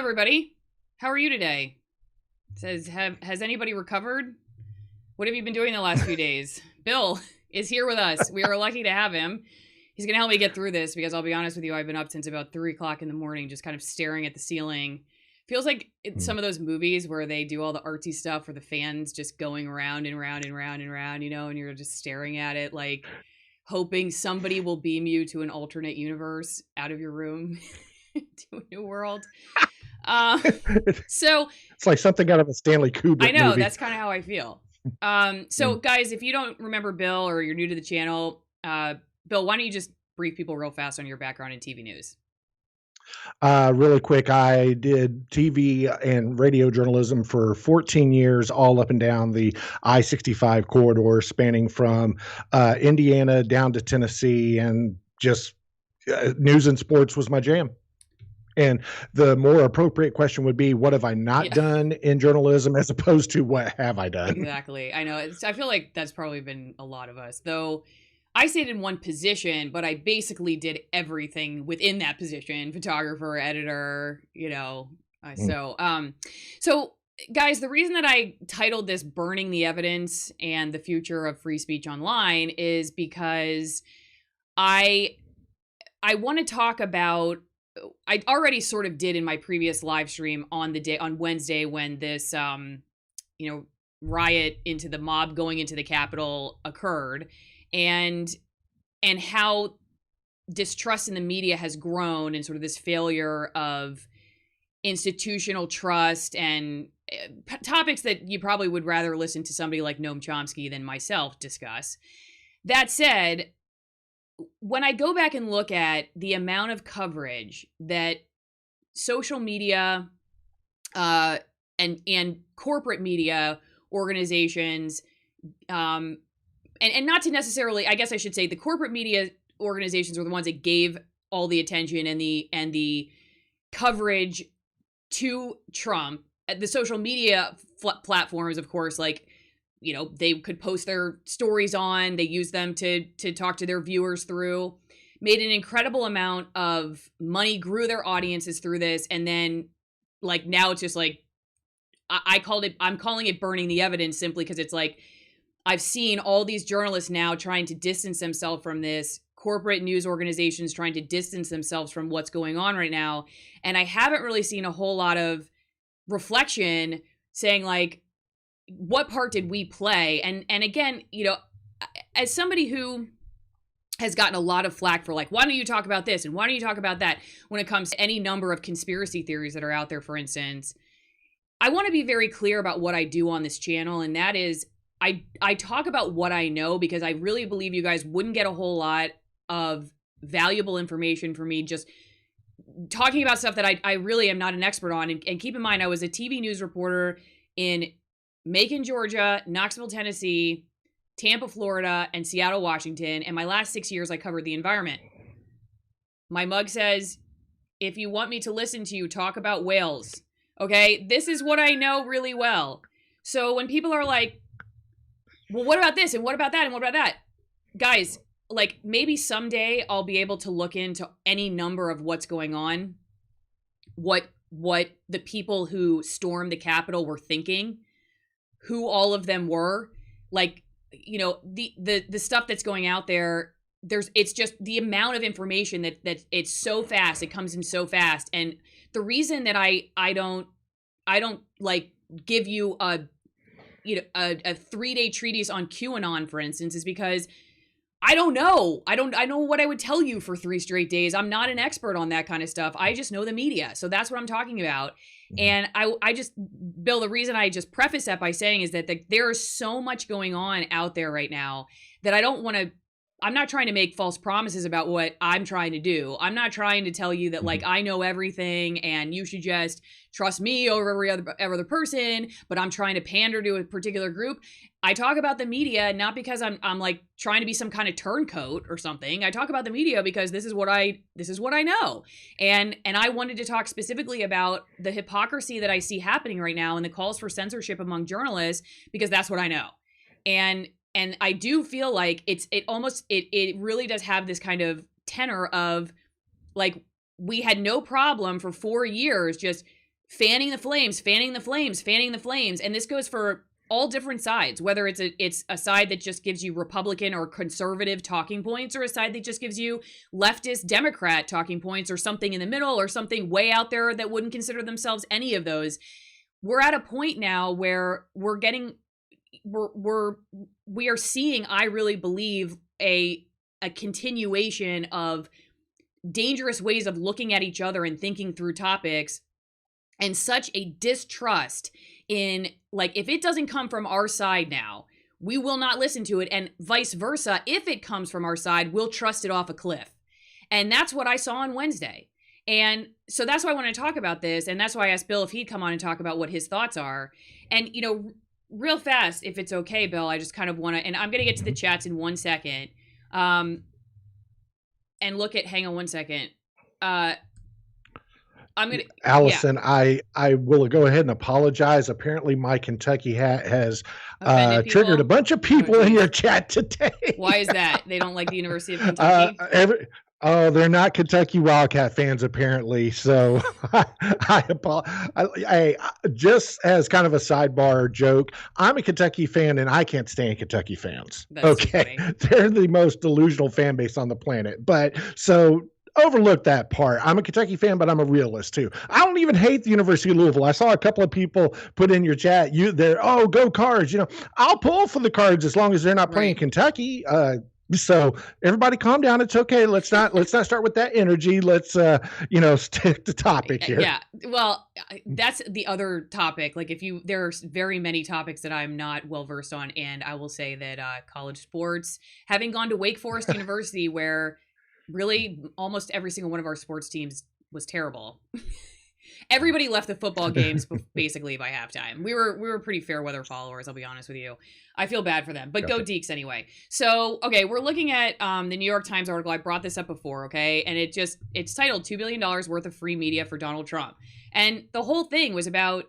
everybody. How are you today? Has anybody recovered? What have you been doing the last few days? Bill is here with us. We are lucky to have him. He's going to help me get through this because I'll be honest with you, I've been up since about 3 o'clock in the morning, just kind of staring at the ceiling. Feels like it's some of those movies where they do all the artsy stuff where the fans just going around and round and round and round, and you're just staring at it, like hoping somebody will beam you to an alternate universe out of your room to a new world. So it's like something out of a Stanley Kubrick I know movie. that's kind of how I feel. So guys, if you don't remember Bill or you're new to the channel, Bill, why don't you just brief people real fast on your background in TV news? Really quick, I did TV and radio journalism for 14 years, all up and down the I-65 corridor, spanning from Indiana down to Tennessee, and just news and sports was my jam. And the more appropriate question would be, what have I not done in journalism, as opposed to what have I done? Exactly. I know. I feel like that's probably been a lot of us, though. I stayed in one position, but I basically did everything within that position: photographer, editor, So guys, the reason that I titled this "Burning the Evidence and the Future of Free Speech Online" is because I want to talk about. I already sort of did in my previous live stream on Wednesday when this, riot into the mob going into the Capitol occurred, and how distrust in the media has grown, and sort of this failure of institutional trust, and topics that you probably would rather listen to somebody like Noam Chomsky than myself discuss. That said, when I go back and look at the amount of coverage that social media and corporate media organizations, and not to necessarily, I guess I should say, the corporate media organizations were the ones that gave all the attention and the coverage to Trump. The social media platforms, of course, like, they could post their stories on, they use them to talk to their viewers through, made an incredible amount of money, grew their audiences through this. And then like, now it's just like, I'm calling it burning the evidence, simply because it's like, I've seen all these journalists now trying to distance themselves from this, corporate news organizations trying to distance themselves from what's going on right now. And I haven't really seen a whole lot of reflection saying like, what part did we play? And again, as somebody who has gotten a lot of flack for like, why don't you talk about this? And why don't you talk about that? When it comes to any number of conspiracy theories that are out there, for instance, I want to be very clear about what I do on this channel. And that is, I talk about what I know, because I really believe you guys wouldn't get a whole lot of valuable information from me just talking about stuff that I really am not an expert on. And keep in mind, I was a TV news reporter in Macon, Georgia, Knoxville, Tennessee, Tampa, Florida, and Seattle, Washington. And my last 6 years, I covered the environment. My mug says, if you want me to listen to you talk about whales, okay, this is what I know really well. So when people are like, well, what about this? And what about that? And what about that? Guys, like, maybe someday I'll be able to look into any number of what's going on, what the people who stormed the Capitol were thinking, who all of them were, like, the stuff that's going out there. It's just the amount of information that it's so fast. It comes in so fast. And the reason that I don't like give you a 3-day treatise on QAnon, for instance, is because I don't know. I know what I would tell you for 3 straight days. I'm not an expert on that kind of stuff. I just know the media. So that's what I'm talking about. And I just, Bill, the reason I just preface that by saying is that there is so much going on out there right now that I'm not trying to make false promises about what I'm trying to do. I'm not trying to tell you that like I know everything and you should just trust me over every other person, but I'm trying to pander to a particular group. I talk about the media not because I'm like trying to be some kind of turncoat or something. I talk about the media because this is what I know. And I wanted to talk specifically about the hypocrisy that I see happening right now and the calls for censorship among journalists, because that's what I know. And I do feel like it really does have this kind of tenor of like, we had no problem for 4 years just fanning the flames, fanning the flames, fanning the flames. And this goes for all different sides, whether it's a side that just gives you Republican or conservative talking points, or a side that just gives you leftist Democrat talking points, or something in the middle, or something way out there that wouldn't consider themselves any of those. We're at a point now where we are seeing, I really believe, a continuation of dangerous ways of looking at each other and thinking through topics, and such a distrust in, like, if it doesn't come from our side now, we will not listen to it, and vice versa. If it comes from our side, we'll trust it off a cliff. And that's what I saw on Wednesday. And so that's why I want to talk about this, and that's why I asked Bill if he'd come on and talk about what his thoughts are. And, you know, real fast, if it's okay, Bill, I just kind of want to, and I'm going to get to the chats in 1 second. And look at, hang on 1 second. I'm going to, Allison, yeah. I will go ahead and apologize. Apparently my Kentucky hat has triggered a bunch of people in your chat today. Why is that? They don't like the University of Kentucky? They're not Kentucky Wildcat fans, apparently. So I just as kind of a sidebar joke, I'm a Kentucky fan and I can't stand Kentucky fans. That's okay. They're the most delusional fan base on the planet. But so overlook that part. I'm a Kentucky fan, but I'm a realist too. I don't even hate the University of Louisville. I saw a couple of people put in your chat, go Cards. You know, I'll pull for the Cards as long as they're not playing Kentucky. So everybody calm down. It's okay. Let's not start with that energy. Let's, stick to topic here. Yeah. Well, that's the other topic. Like there's very many topics that I'm not well versed on. And I will say that college sports, having gone to Wake Forest University, where really almost every single one of our sports teams was terrible. Everybody left the football games basically by halftime. We were pretty fair weather followers, I'll be honest with you. I feel bad for them, but Go Deeks anyway. So, okay, we're looking at the New York Times article. I brought this up before, okay? And it's titled $2 billion worth of free media for Donald Trump. And the whole thing was about,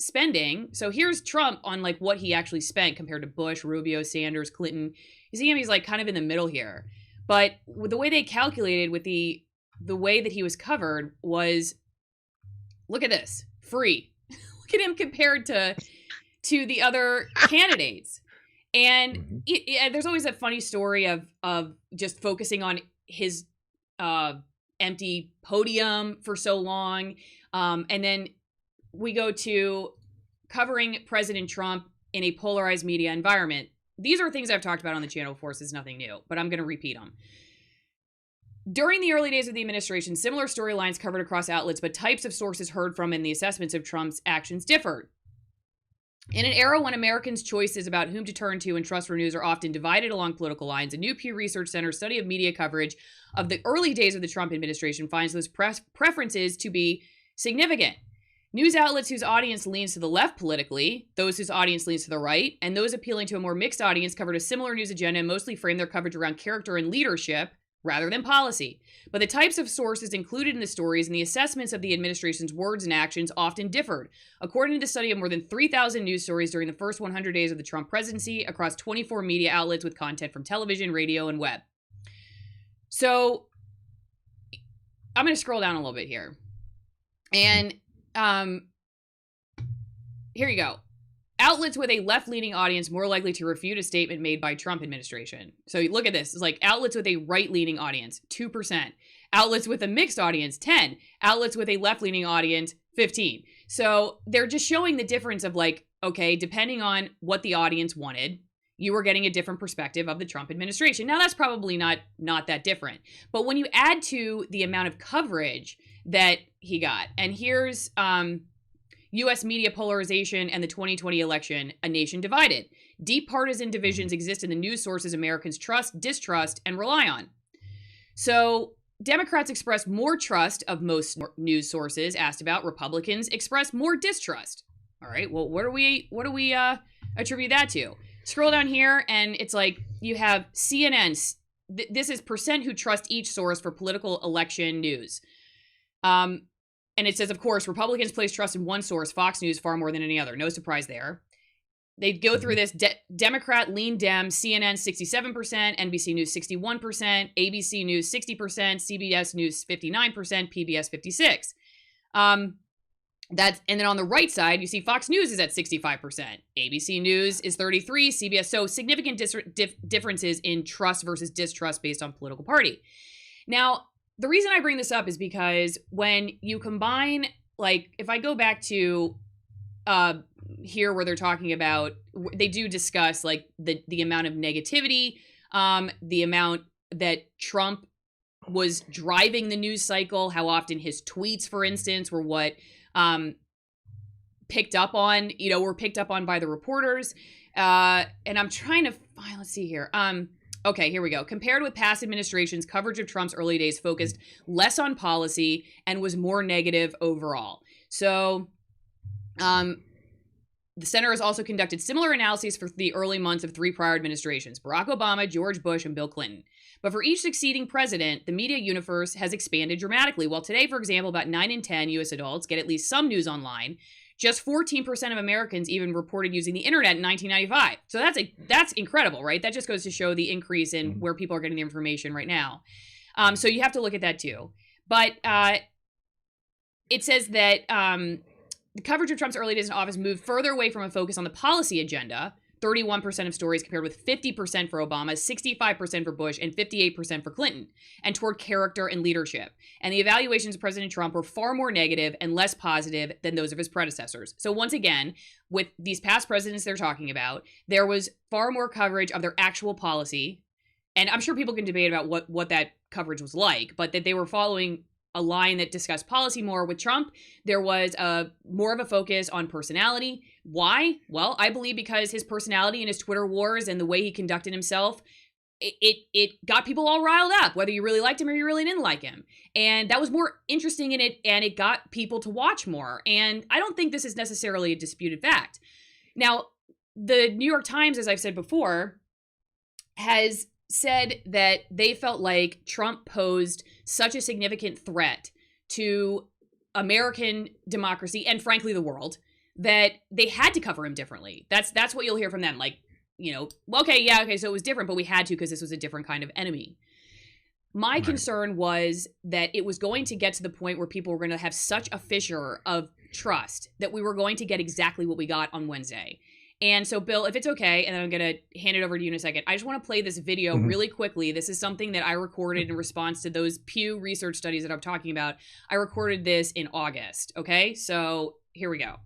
spending. So here's Trump on like what he actually spent compared to Bush, Rubio, Sanders, Clinton. You see him, he's like kind of in the middle here. But with the way they calculated with the way that he was covered was, look at this, free. Look at him compared to the other candidates. And there's always that funny story of just focusing on his empty podium for so long. And then we go to covering President Trump in a polarized media environment. These are things I've talked about on the channel before, so it's nothing new, but I'm going to repeat them. During the early days of the administration, similar storylines covered across outlets, but types of sources heard from and the assessments of Trump's actions differed. In an era when Americans' choices about whom to turn to and trust for news are often divided along political lines, a new Pew Research Center study of media coverage of the early days of the Trump administration finds those preferences to be significant. News outlets whose audience leans to the left politically, those whose audience leans to the right, and those appealing to a more mixed audience covered a similar news agenda and mostly framed their coverage around character and leadership rather than policy. But the types of sources included in the stories and the assessments of the administration's words and actions often differed. According to the study of more than 3,000 news stories during the first 100 days of the Trump presidency across 24 media outlets with content from television, radio, and web. So I'm going to scroll down a little bit here. And here you go. Outlets with a left-leaning audience more likely to refute a statement made by Trump administration. So look at this. It's like outlets with a right-leaning audience, 2%. Outlets with a mixed audience, 10. Outlets with a left-leaning audience, 15. So they're just showing the difference of like, okay, depending on what the audience wanted, you were getting a different perspective of the Trump administration. Now, that's probably not that different. But when you add to the amount of coverage that he got, and here's U.S. media polarization and the 2020 election, a nation divided. Deep partisan divisions exist in the news sources Americans trust, distrust, and rely on. So Democrats express more trust of most news sources asked about. Republicans express more distrust. All right, well, what do we attribute that to? Scroll down here, and it's like you have CNN. This is percent who trust each source for political election news. And it says, of course, Republicans place trust in one source, Fox News, far more than any other. No surprise there. They go through this. Democrat, lean Dem, CNN 67%, NBC News 61%, ABC News 60%, CBS News 59%, PBS 56%. And then on the right side, you see Fox News is at 65%. ABC News is 33%. CBS. So significant differences in trust versus distrust based on political party. Now, the reason I bring this up is because when you combine, like, if I go back to here where they're talking about, they do discuss like the amount of negativity, the amount that Trump was driving the news cycle, how often his tweets, for instance, were what picked up on, were picked up on by the reporters. And I'm trying to find, let's see here. Okay, here we go. Compared with past administrations, coverage of Trump's early days focused less on policy and was more negative overall. So, the center has also conducted similar analyses for the early months of 3 prior administrations: Barack Obama, George Bush, and Bill Clinton. But for each succeeding president, the media universe has expanded dramatically. While today, for example, about 9 in 10 U.S. adults get at least some news online, just 14% of Americans even reported using the internet in 1995. So that's incredible, right? That just goes to show the increase in where people are getting the information right now. So you have to look at that too. But it says that the coverage of Trump's early days in office moved further away from a focus on the policy agenda. 31% of stories compared with 50% for Obama, 65% for Bush, and 58% for Clinton, and toward character and leadership. And the evaluations of President Trump were far more negative and less positive than those of his predecessors. So once again, with these past presidents they're talking about, there was far more coverage of their actual policy. And I'm sure people can debate about what that coverage was like, but that they were following a line that discussed policy more. With Trump, there was more of a focus on personality. Why? Well, I believe because his personality and his Twitter wars and the way he conducted himself, it got people all riled up, whether you really liked him or you really didn't like him. And that was more interesting in it, and it got people to watch more. And I don't think this is necessarily a disputed fact. Now, the New York Times, as I've said before, has said that they felt like Trump posed such a significant threat to American democracy and frankly the world that they had to cover him differently. That's what you'll hear from them. Like, okay, so it was different, but we had to because this was a different kind of enemy. My concern was that it was going to get to the point where people were going to have such a fissure of trust that we were going to get exactly what we got on Wednesday. And so, Bill, if it's okay, and then I'm going to hand it over to you in a second, I just want to play this video really quickly. This is something that I recorded in response to those Pew Research studies that I'm talking about. I recorded this in August, okay? So here we go.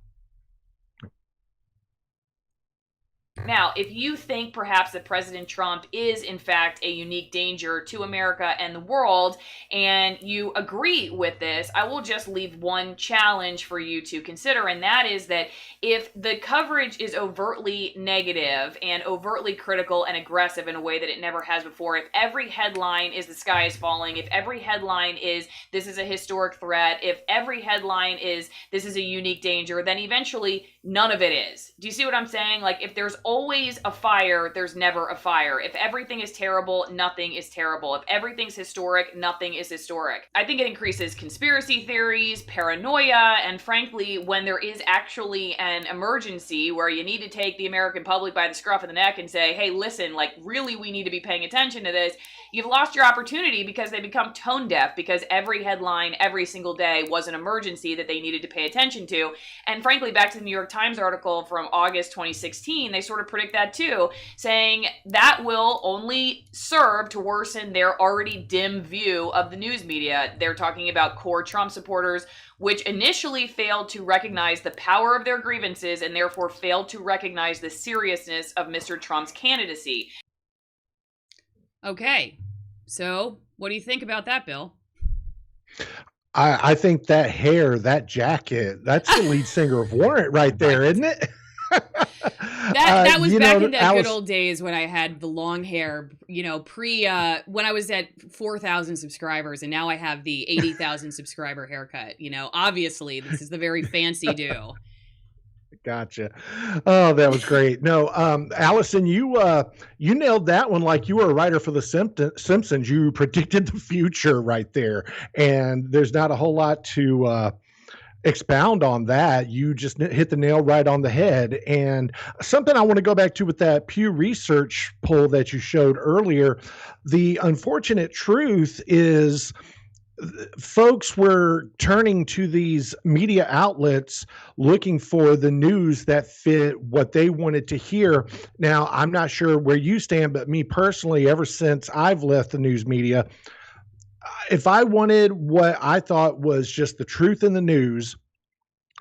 Now, if you think perhaps that President Trump is, in fact, a unique danger to America and the world, and you agree with this, I will just leave one challenge for you to consider, and that is that if the coverage is overtly negative and overtly critical and aggressive in a way that it never has before, if every headline is the sky is falling, if every headline is this is a historic threat, if every headline is this is a unique danger, then eventually none of it is. Do you see what I'm saying? Like, if there's always a fire, there's never a fire. If everything is terrible, nothing is terrible. If everything's historic, nothing is historic. I think it increases conspiracy theories, paranoia, and frankly, when there is actually an emergency where you need to take the American public by the scruff of the neck and say, hey, listen, like, really, we need to be paying attention to this. You've lost your opportunity because they become tone deaf because every headline every single day was an emergency that they needed to pay attention to. And frankly, back to the New York Times article from August 2016, they sort of predict that too, saying that will only serve to worsen their already dim view of the news media. They're talking about core Trump supporters, which initially failed to recognize the power of their grievances and therefore failed to recognize the seriousness of Mr. Trump's candidacy. Okay, so what do you think about that, Bill? I think that hair, that jacket, that's the lead singer of Warrant right there, isn't it? That was back in the good old days when I had the long hair, when I was at 4,000 subscribers, and now I have the 80,000 subscriber haircut. Obviously this is the very fancy do. Gotcha. Oh, that was great. No, Allison, you nailed that one like you were a writer for the Simpsons. You predicted the future right there, and there's not a whole lot to expound on that. You just hit the nail right on the head. And something I want to go back to with that Pew Research poll that you showed earlier, the unfortunate truth is folks were turning to these media outlets looking for the news that fit what they wanted to hear. Now, I'm not sure where you stand, but me personally, ever since I've left the news media, if I wanted what I thought was just the truth in the news,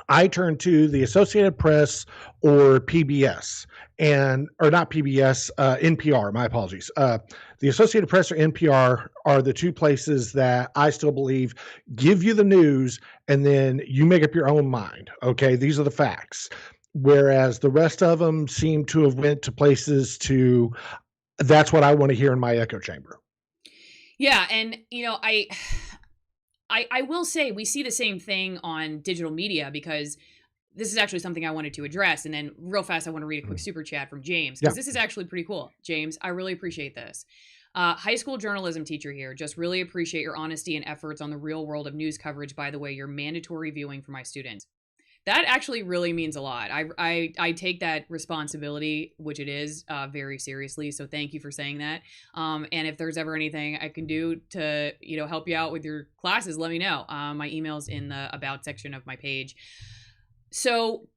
I turned to the Associated Press or PBS, and or not PBS, NPR. My apologies. The Associated Press or NPR are the two places that I still believe give you the news, and then you make up your own mind. Okay, these are the facts. Whereas the rest of them seem to have went to places to, that's what I want to hear in my echo chamber. Yeah, and I will say we see the same thing on digital media, because this is actually something I wanted to address. And then real fast, I want to read a quick super chat from James, because this is actually pretty cool. James, I really appreciate this. High school journalism teacher here. Just really appreciate your honesty and efforts on the real world of news coverage. By the way, your mandatory viewing for my students. That actually really means a lot. I take that responsibility, which it is, very seriously. So thank you for saying that. And if there's ever anything I can do to, help you out with your classes, let me know. My email's in the about section of my page. So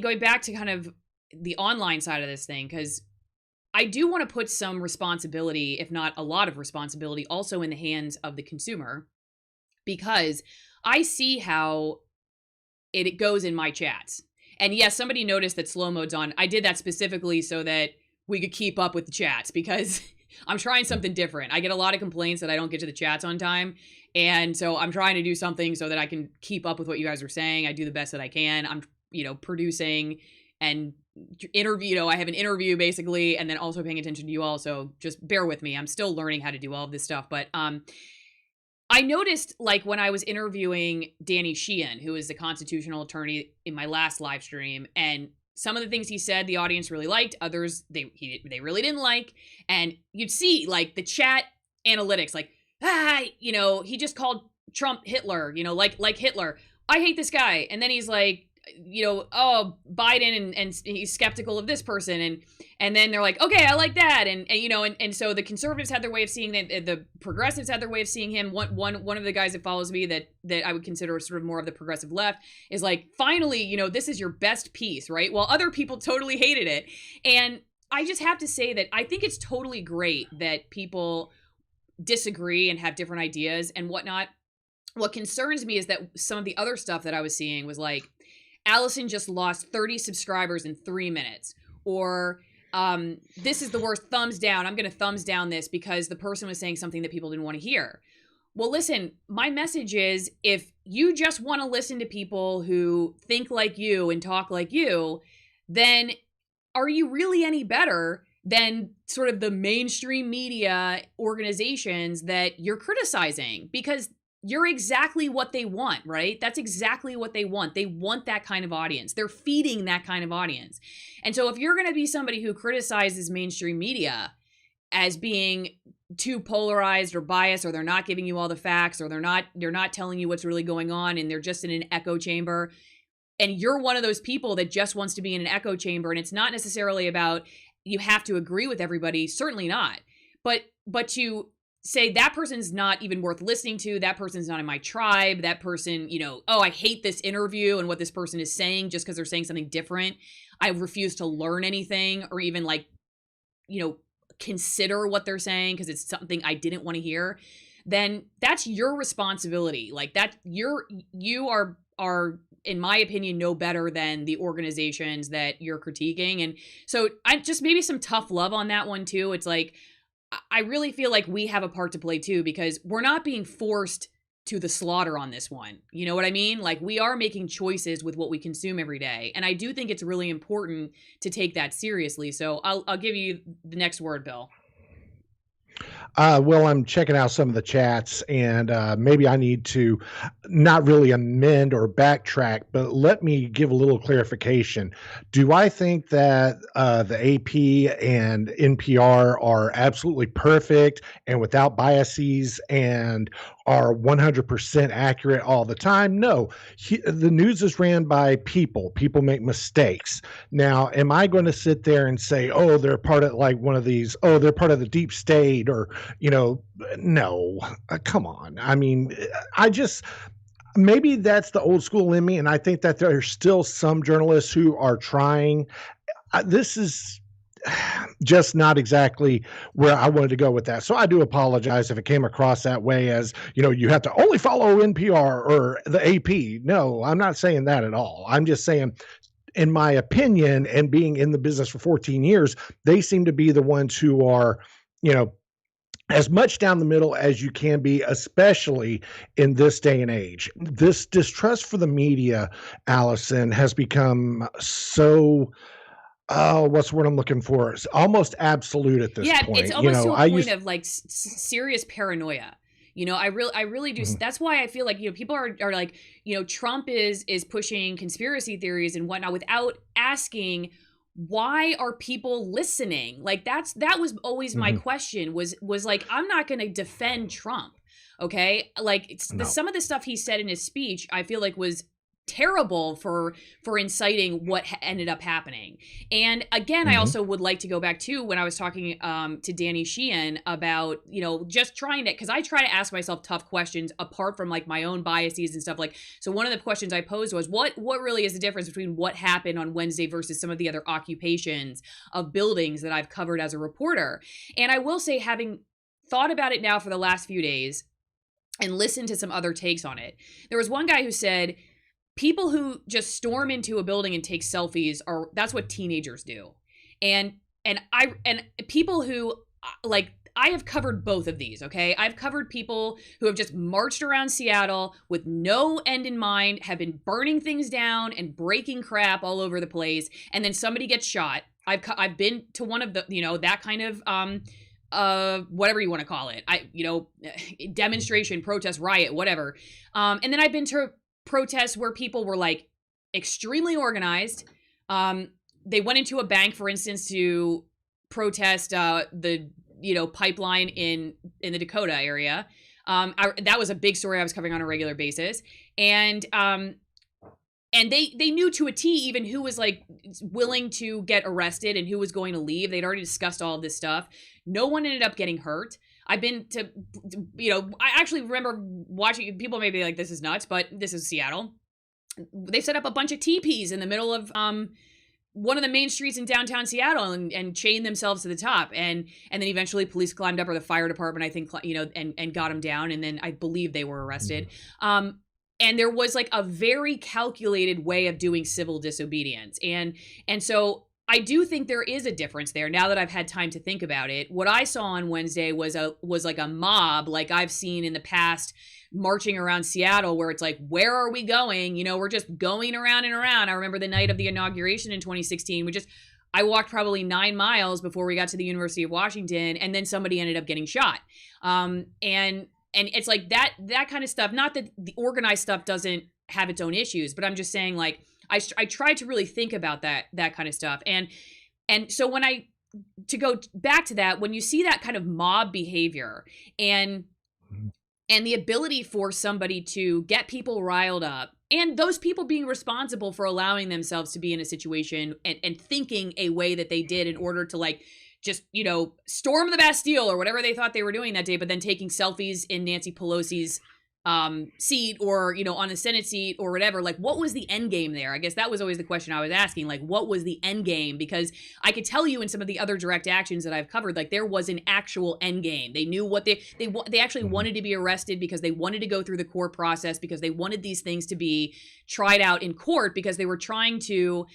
going back to kind of the online side of this thing, because I do want to put some responsibility, if not a lot of responsibility, also in the hands of the consumer, because I see how it goes in my chats. And yes, somebody noticed that slow mode's on. I did that specifically so that we could keep up with the chats, because I'm trying something different. I get a lot of complaints that I don't get to the chats on time. And so I'm trying to do something so that I can keep up with what you guys are saying. I do the best that I can. I'm, producing and interview, I have an interview basically, and then also paying attention to you all. So just bear with me. I'm still learning how to do all of this stuff. But, I noticed, like, when I was interviewing Danny Sheehan, who is the constitutional attorney, in my last live stream, and some of the things he said the audience really liked, others they really didn't like, and you'd see, like, the chat analytics, like, he just called Trump Hitler, like Hitler. I hate this guy. And then he's like, oh, Biden, and he's skeptical of this person, and then they're like, okay, I like that, and so the conservatives had their way of seeing the progressives had their way of seeing him. One of the guys that follows me that I would consider sort of more of the progressive left is like, finally, this is your best piece, right? While other people totally hated it. And I just have to say that I think it's totally great that people disagree and have different ideas and whatnot. What concerns me is that some of the other stuff that I was seeing was like, Allison just lost 30 subscribers in 3 minutes. Or this is the worst, thumbs down. I'm going to thumbs down this because the person was saying something that people didn't want to hear. Well, listen, my message is, if you just want to listen to people who think like you and talk like you, then are you really any better than sort of the mainstream media organizations that you're criticizing? Because you're exactly what they want, right? That's exactly what they want. They want that kind of audience. They're feeding that kind of audience. And so if you're going to be somebody who criticizes mainstream media as being too polarized or biased, or they're not giving you all the facts, or they're not telling you what's really going on, and they're just in an echo chamber, and you're one of those people that just wants to be in an echo chamber, and it's not necessarily about you have to agree with everybody, certainly not, but to say that person's not even worth listening to, that person's not in my tribe, that person, oh, I hate this interview and what this person is saying just because they're saying something different. I refuse to learn anything or even consider what they're saying because it's something I didn't want to hear. Then that's your responsibility. Like that, you are in my opinion, no better than the organizations that you're critiquing. And so I just maybe some tough love on that one too. It's like, I really feel like we have a part to play too, because we're not being forced to the slaughter on this one. You know what I mean? Like, we are making choices with what we consume every day. And I do think it's really important to take that seriously. So I'll give you the next word, Bill. Well, I'm checking out some of the chats, and maybe I need to not really amend or backtrack, but let me give a little clarification. Do I think that the AP and NPR are absolutely perfect and without biases and are 100% accurate all the time. No, the news is ran by people. People make mistakes. Now, am I going to sit there and say, oh, they're part of like one of these, oh, they're part of the deep state, or, no, come on. I mean, I just, maybe that's the old school in me. And I think that there's still some journalists who are trying. This is just not exactly where I wanted to go with that. So I do apologize if it came across that way as, you have to only follow NPR or the AP. No, I'm not saying that at all. I'm just saying, in my opinion, and being in the business for 14 years, they seem to be the ones who are, as much down the middle as you can be, especially in this day and age. This distrust for the media, Allison, has become so what's the word I'm looking for? It's almost absolute at this point. It's almost to a point of like serious paranoia. I really do. Mm-hmm. That's why I feel like, people are like, Trump is pushing conspiracy theories and whatnot without asking, why are people listening? Like that was always my question was like, I'm not going to defend Trump. Okay. Like some of the stuff he said in his speech, I feel like was terrible for inciting what ended up happening. And again, I also would like to go back to when I was talking to Danny Sheehan about, just trying to, because I try to ask myself tough questions apart from like my own biases and stuff. Like, so one of the questions I posed was, what really is the difference between what happened on Wednesday versus some of the other occupations of buildings that I've covered as a reporter? And I will say, having thought about it now for the last few days and listened to some other takes on it, there was one guy who said, people who just storm into a building and take selfies that's what teenagers do. And people who like, I have covered both of these, okay? I've covered people who have just marched around Seattle with no end in mind, have been burning things down and breaking crap all over the place, and then somebody gets shot. I've been to one of the, that kind of whatever you want to call it. Demonstration, protest, riot, whatever. And then I've been to protests where people were like extremely organized. They went into a bank, for instance, to protest the pipeline in the Dakota area. That was a big story I was covering on a regular basis, and they knew to a T even who was like willing to get arrested and who was going to leave. They'd already discussed all of this stuff. No one ended up getting hurt. I've been to, I actually remember watching, people may be like, this is nuts, but this is Seattle. They set up a bunch of teepees in the middle of one of the main streets in downtown Seattle and chained themselves to the top. And then eventually police climbed up, or the fire department, I think, and got them down. And then I believe they were arrested. And there was like a very calculated way of doing civil disobedience. And so I do think there is a difference there now that I've had time to think about it. What I saw on Wednesday was like a mob, like I've seen in the past, marching around Seattle, where it's like, where are we going? We're just going around and around. I remember the night of the inauguration in 2016, I walked probably 9 miles before we got to the University of Washington, and then somebody ended up getting shot. And it's like that kind of stuff. Not that the organized stuff doesn't have its own issues, but I'm just saying, like, I try to really think about that kind of stuff. And so to go back to that, when you see that kind of mob behavior and the ability for somebody to get people riled up, and those people being responsible for allowing themselves to be in a situation and thinking a way that they did in order to like just, storm the Bastille or whatever they thought they were doing that day, but then taking selfies in Nancy Pelosi's seat or, on the Senate seat or whatever. Like, what was the end game there? I guess that was always the question I was asking. Like, what was the end game? Because I could tell you in some of the other direct actions that I've covered, like, there was an actual end game. They knew what they actually wanted to be arrested because they wanted to go through the court process, because they wanted these things to be tried out in court, because they were trying to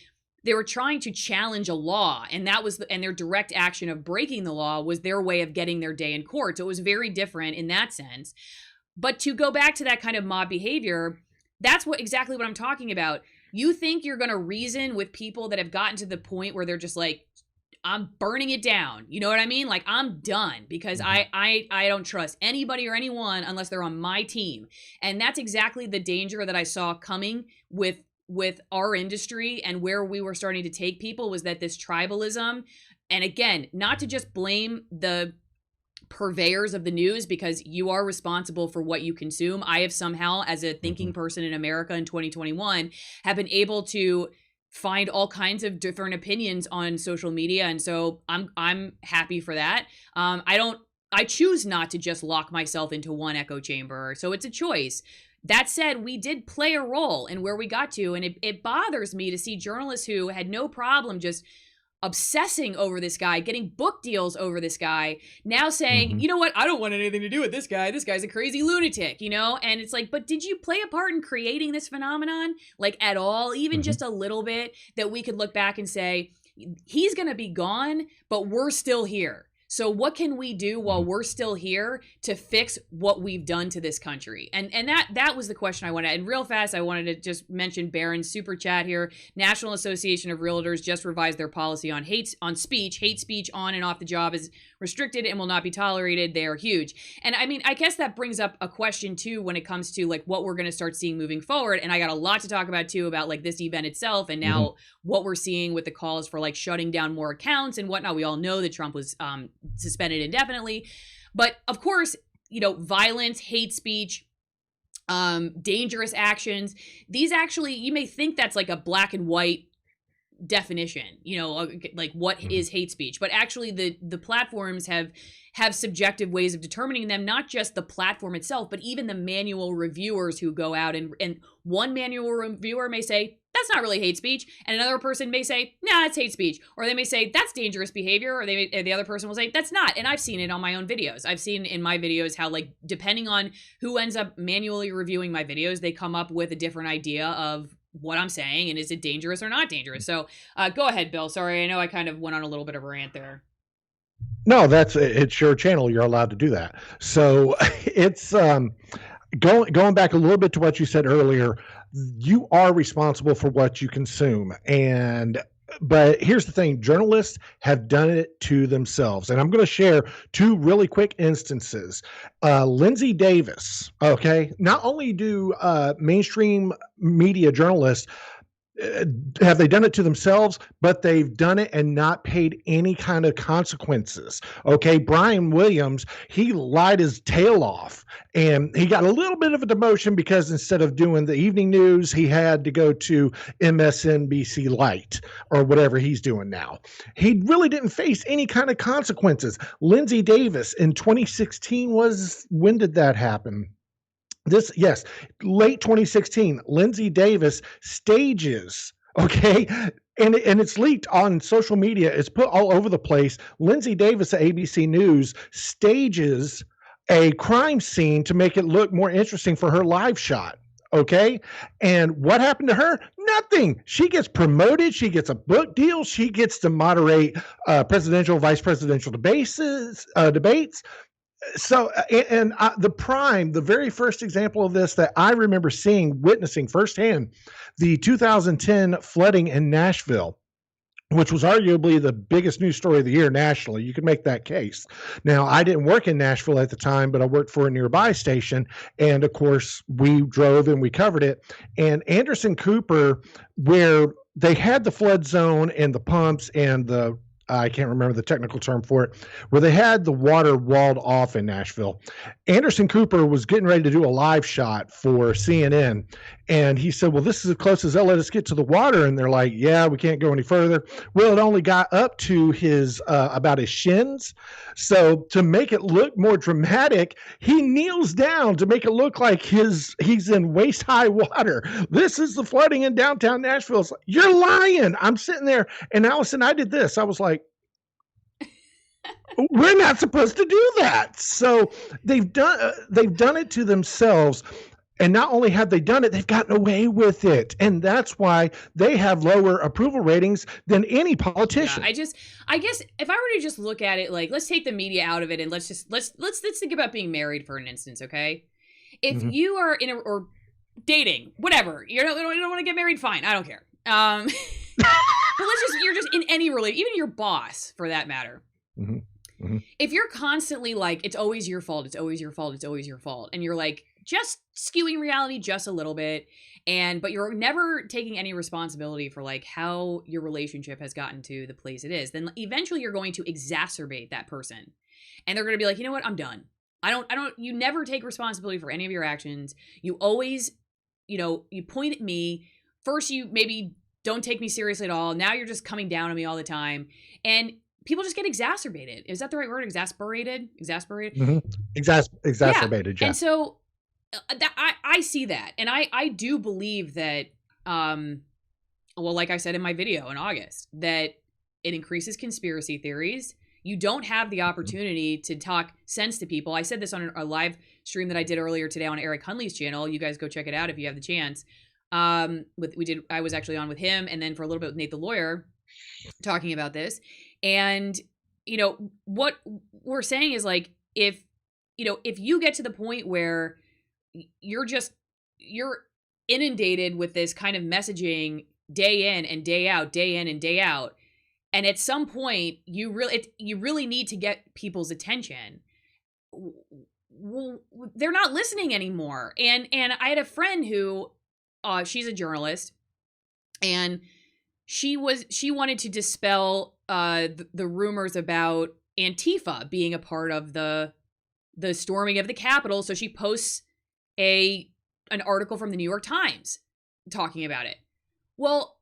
challenge a law, and that was and their direct action of breaking the law was their way of getting their day in court. So it was very different in that sense. But to go back to that kind of mob behavior, that's exactly what I'm talking about. You think you're going to reason with people that have gotten to the point where they're just like, I'm burning it down. You know what I mean? Like, I'm done because I don't trust anybody or anyone unless they're on my team. And that's exactly the danger that I saw coming with our industry and where we were starting to take people, was that this tribalism. And again, not to just blame the purveyors of the news, because you are responsible for what you consume. I have somehow, as a thinking person in America in 2021, have been able to find all kinds of different opinions on social media, and so I'm happy for that. I choose not to just lock myself into one echo chamber, so it's a choice. That said, we did play a role in where we got to, and it bothers me to see journalists who had no problem just obsessing over this guy, getting book deals over this guy, now saying, you know what, I don't want anything to do with this guy. This guy's a crazy lunatic, you know? And it's like, but did you play a part in creating this phenomenon? Like, at all? Even just a little bit, that we could look back and say, he's going to be gone, but we're still here. So what can we do while we're still here to fix what we've done to this country? And that was the question I wanted. And real fast, I wanted to just mention Barron's super chat here. National Association of Realtors just revised their policy on hate speech. Hate speech on and off the job is restricted and will not be tolerated. They are huge. And I mean, I guess that brings up a question too when it comes to like what we're going to start seeing moving forward. And I got a lot to talk about too about like this event itself, and now what we're seeing with the calls for like shutting down more accounts and whatnot. We all know that Trump was suspended indefinitely, but of course, you know, violence, hate speech, dangerous actions, these actually, you may think that's like a black and white definition, you know, like what is hate speech, but actually the platforms have subjective ways of determining them, not just the platform itself, but even the manual reviewers who go out and one manual reviewer may say, that's not really hate speech. And another person may say, nah, it's hate speech. Or they may say, that's dangerous behavior. Or the other person will say, that's not. And I've seen it on my own videos. I've seen in my videos how, like, depending on who ends up manually reviewing my videos, they come up with a different idea of what I'm saying. And is it dangerous or not dangerous? So go ahead, Bill. Sorry, I know I kind of went on a little bit of a rant there. No, it's your channel. You're allowed to do that. So it's going back a little bit to what you said earlier. You are responsible for what you consume, but here's the thing: journalists have done it to themselves, and I'm going to share two really quick instances. Lindsay Davis. Okay, not only do mainstream media journalists have they done it to themselves, but they've done it and not paid any kind of consequences. Okay, Brian Williams, he lied his tail off, and he got a little bit of a demotion because instead of doing the evening news, he had to go to MSNBC Light or whatever he's doing now. He really didn't face any kind of consequences. Lindsay Davis in 2016 when did that happen? Late 2016, Lindsay Davis stages, okay, and it's leaked on social media. It's put all over the place. Lindsay Davis at ABC News stages a crime scene to make it look more interesting for her live shot. Okay. And what happened to her? Nothing. She gets promoted. She gets a book deal. She gets to moderate presidential, vice presidential debates. So, the very first example of this that I remember witnessing firsthand, the 2010 flooding in Nashville, which was arguably the biggest news story of the year nationally. You could make that case. Now, I didn't work in Nashville at the time, but I worked for a nearby station. And of course, we drove and we covered it. And Anderson Cooper, where they had the flood zone and the pumps and I can't remember the technical term for it, where they had the water walled off in Nashville. Anderson Cooper was getting ready to do a live shot for CNN. And he said, well, this is as close as they'll let us get to the water. And they're like, yeah, we can't go any further. Well, it only got up to about his shins. So to make it look more dramatic, he kneels down to make it look like he's in waist high water. This is the flooding in downtown Nashville. It's like, you're lying. I'm sitting there. And Allison, I did this. I was like, we're not supposed to do that. So they've done it to themselves. And not only have they done it, they've gotten away with it. And that's why they have lower approval ratings than any politician. Yeah, I guess if I were to just look at it, like, let's take the media out of it and let's think about being married for an instance, okay? If you are or dating, whatever, you don't want to get married, fine, I don't care. But you're just in any relationship, even your boss for that matter. If you're constantly like, it's always your fault, it's always your fault, it's always your fault, and you're like just skewing reality just a little bit, but you're never taking any responsibility for like how your relationship has gotten to the place it is, then eventually you're going to exacerbate that person. And they're going to be like, you know what? I'm done. You never take responsibility for any of your actions. You always, you point at me. First, you maybe don't take me seriously at all. Now you're just coming down on me all the time. And people just get exacerbated. Is that the right word? Exasperated? Mm-hmm. Exacerbated. Yeah. And so I see that. And I do believe that, well, like I said in my video in August, that it increases conspiracy theories. You don't have the opportunity to talk sense to people. I said this on a live stream that I did earlier today on Eric Hunley's channel. You guys go check it out if you have the chance. I was actually on with him, and then for a little bit with Nate the lawyer talking about this. And what we're saying is, like, if you get to the point where you're inundated with this kind of messaging day in and day out, and at some point you really need to get people's attention. They're not listening anymore. And I had a friend who, she's a journalist, and she wanted to dispel the rumors about Antifa being a part of the storming of the Capitol. So she posts an article from the New York Times talking about it. Well,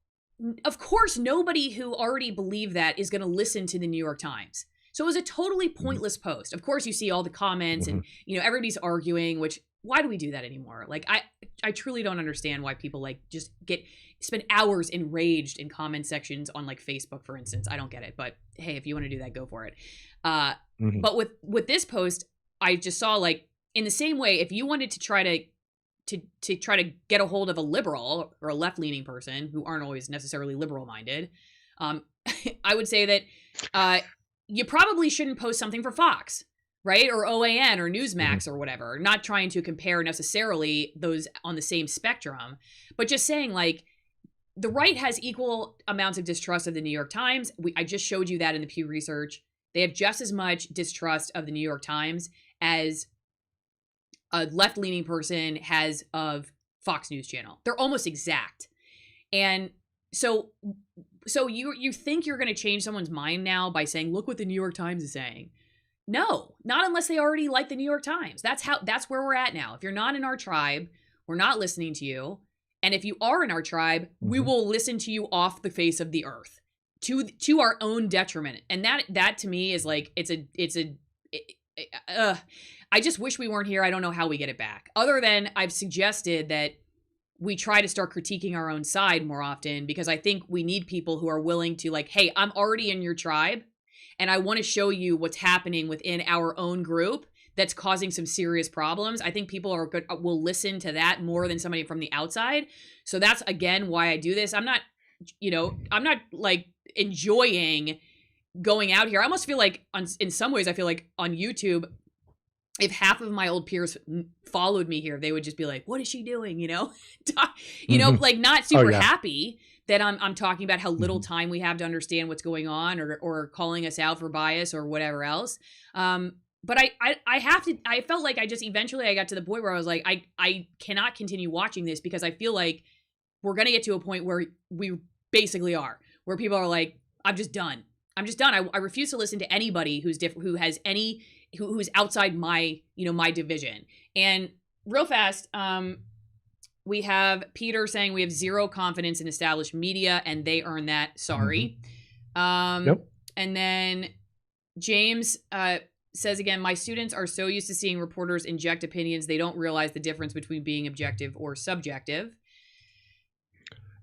of course, nobody who already believed that is going to listen to the New York Times. So it was a totally pointless post. Of course, you see all the comments and, everybody's arguing, which, why do we do that anymore? Like, I truly don't understand why people like just spend hours enraged in comment sections on like Facebook, for instance. I don't get it, but hey, if you want to do that, go for it. But with this post, I just saw, like, in the same way, if you wanted to try to get a hold of a liberal or a left-leaning person who aren't always necessarily liberal-minded, I would say that you probably shouldn't post something for Fox, right? Or OAN or Newsmax or whatever. Not trying to compare necessarily those on the same spectrum, but just saying, like, the right has equal amounts of distrust of the New York Times. I just showed you that in the Pew Research. They have just as much distrust of the New York Times as a left-leaning person has of Fox News Channel. They're almost exact. And so you think you're going to change someone's mind now by saying, look what the New York Times is saying. No, not unless they already like the New York Times. That's where we're at now. If you're not in our tribe, we're not listening to you. And if you are in our tribe, we will listen to you off the face of the earth to our own detriment. And that to me is like, I just wish we weren't here. I don't know how we get it back. Other than I've suggested that we try to start critiquing our own side more often, because I think we need people who are willing to, like, hey, I'm already in your tribe and I want to show you what's happening within our own group that's causing some serious problems. I think people will listen to that more than somebody from the outside. So that's, again, why I do this. I'm not like enjoying going out here. I almost feel like in some ways, I feel like on YouTube, if half of my old peers followed me here, they would just be like, what is she doing? Like, not super happy that I'm talking about how little time we have to understand what's going on, or calling us out for bias or whatever else. But I felt like eventually I got to the point where I was like, I cannot continue watching this, because I feel like we're going to get to a point where we basically are, where people are like, I'm just done. I refuse to listen to anybody who's who's outside my division. And real fast, we have Peter saying we have zero confidence in established media and they earn that. Sorry. Nope. And then James says again, my students are so used to seeing reporters inject opinions, they don't realize the difference between being objective or subjective.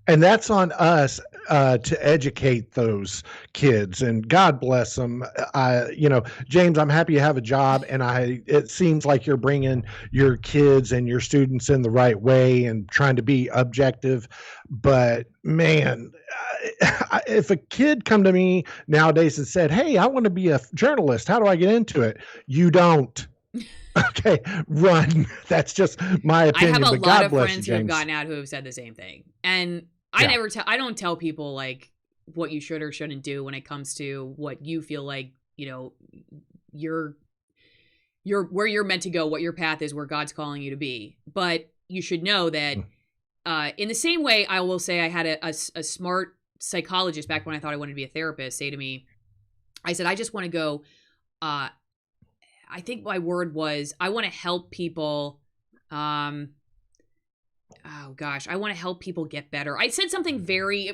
And that's on us to educate those kids, and God bless them. James, I'm happy you have a job, and it seems like you're bringing your kids and your students in the right way and trying to be objective. But man, if a kid come to me nowadays and said, hey, I want to be a journalist, how do I get into it? You don't. Okay, run. That's just my opinion. I have a but lot God of bless friends you, who have James. gotten out who have said the same thing. And I don't tell people like what you should or shouldn't do when it comes to what you feel like, you're where you're meant to go, what your path is, where God's calling you to be. But you should know that in the same way, I will say I had a smart psychologist back when I thought I wanted to be a therapist say to me, I said, I just want to go I think my word was, I want to help people. Oh gosh, I want to help people get better. I said something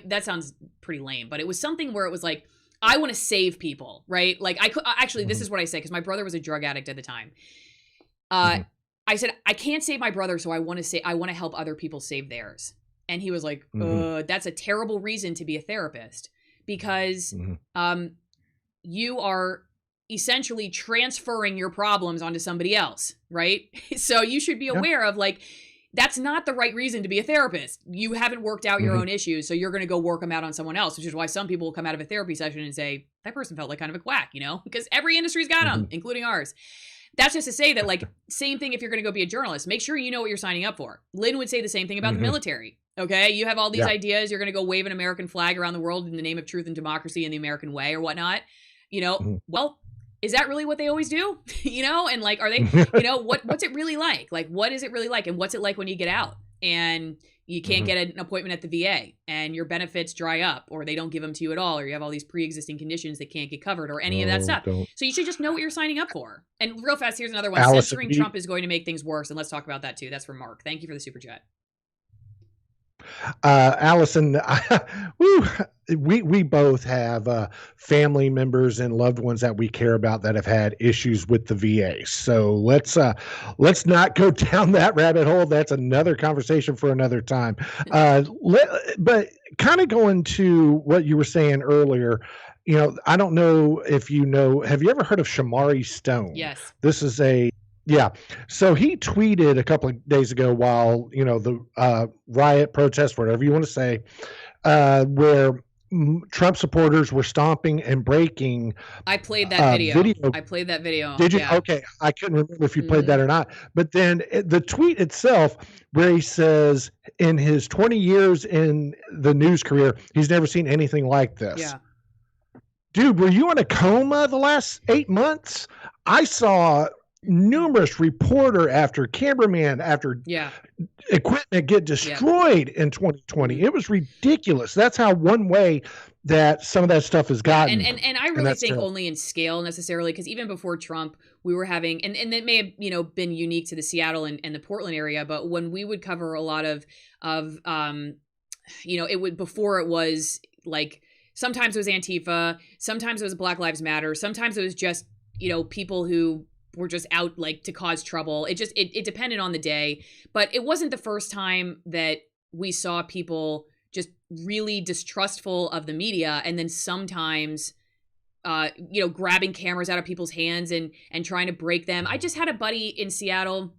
that sounds pretty lame, but it was something where it was like, I want to save people, right? Like actually, this is what I say, because my brother was a drug addict at the time. I said, I can't save my brother, so I want to help other people save theirs. And he was like, that's a terrible reason to be a therapist, because you are essentially transferring your problems onto somebody else, right? So you should be aware of, like, that's not the right reason to be a therapist. You haven't worked out your own issues, so you're going to go work them out on someone else, which is why some people will come out of a therapy session and say, that person felt like kind of a quack, because every industry's got them, including ours. That's just to say that, like, same thing if you're going to go be a journalist. Make sure you know what you're signing up for. Lynn would say the same thing about the military, okay? You have all these ideas. You're going to go wave an American flag around the world in the name of truth and democracy and the American way or whatnot. Well, is that really what they always do? And like, are they, what's it really like? Like, what is it really like? And what's it like when you get out and you can't get an appointment at the VA and your benefits dry up, or they don't give them to you at all, or you have all these pre-existing conditions that can't get covered, or any of that stuff. So you should just know what you're signing up for. And real fast, here's another one. Censoring Trump is going to make things worse. And let's talk about that too. That's from Mark. Thank you for the super chat. Allison, we both have family members and loved ones that we care about that have had issues with the VA. So let's not go down that rabbit hole. That's another conversation for another time. But kind of going to what you were saying earlier, I don't know if have you ever heard of Shamari Stone? Yes. This is so he tweeted a couple of days ago while, the riot, protest, whatever you want to say, where Trump supporters were stomping and breaking. I played that video. I played that video. Did you? Yeah. Okay. I couldn't remember if you played that or not. But then the tweet itself, where he says in his 20 years in the news career, he's never seen anything like this. Yeah. Dude, were you in a coma the last 8 months? I saw numerous reporter after cameraman after equipment get destroyed in 2020. It was ridiculous. That's how one way that some of that stuff has gotten. And I really think only in scale necessarily, because even before Trump, we were having, and it may have, been unique to the Seattle and the Portland area, but when we would cover a lot of it would, before it was like, sometimes it was Antifa, sometimes it was Black Lives Matter, sometimes it was just, people who were just out like to cause trouble. It depended on the day, but it wasn't the first time that we saw people just really distrustful of the media, and then sometimes grabbing cameras out of people's hands and trying to break them. I just had a buddy in Seattle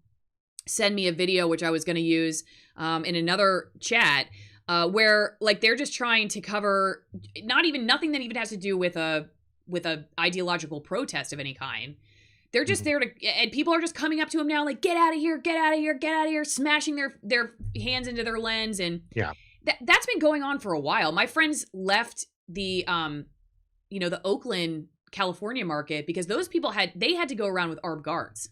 send me a video, which I was going to use in another chat, where like they're just trying to cover nothing that even has to do with a ideological protest of any kind. They're just there and people are just coming up to him now like, get out of here, get out of here, get out of here, smashing their hands into their lens. And that's been going on for a while. My friends left the the Oakland, California market because those people had to go around with armed guards.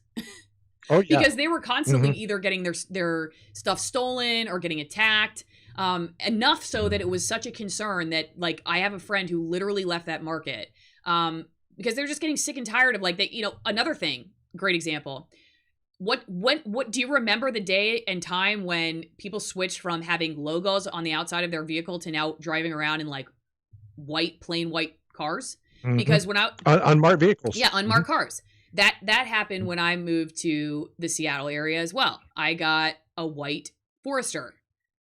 Oh, yeah. Because they were constantly either getting their stuff stolen or getting attacked. Enough so that it was such a concern that, like, I have a friend who literally left that market because they're just getting sick and tired of, like, another thing, great example. What do you remember the day and time when people switched from having logos on the outside of their vehicle to now driving around in like plain white cars? Because when unmarked vehicles. Yeah, unmarked cars. That happened when I moved to the Seattle area as well. I got a white Forester.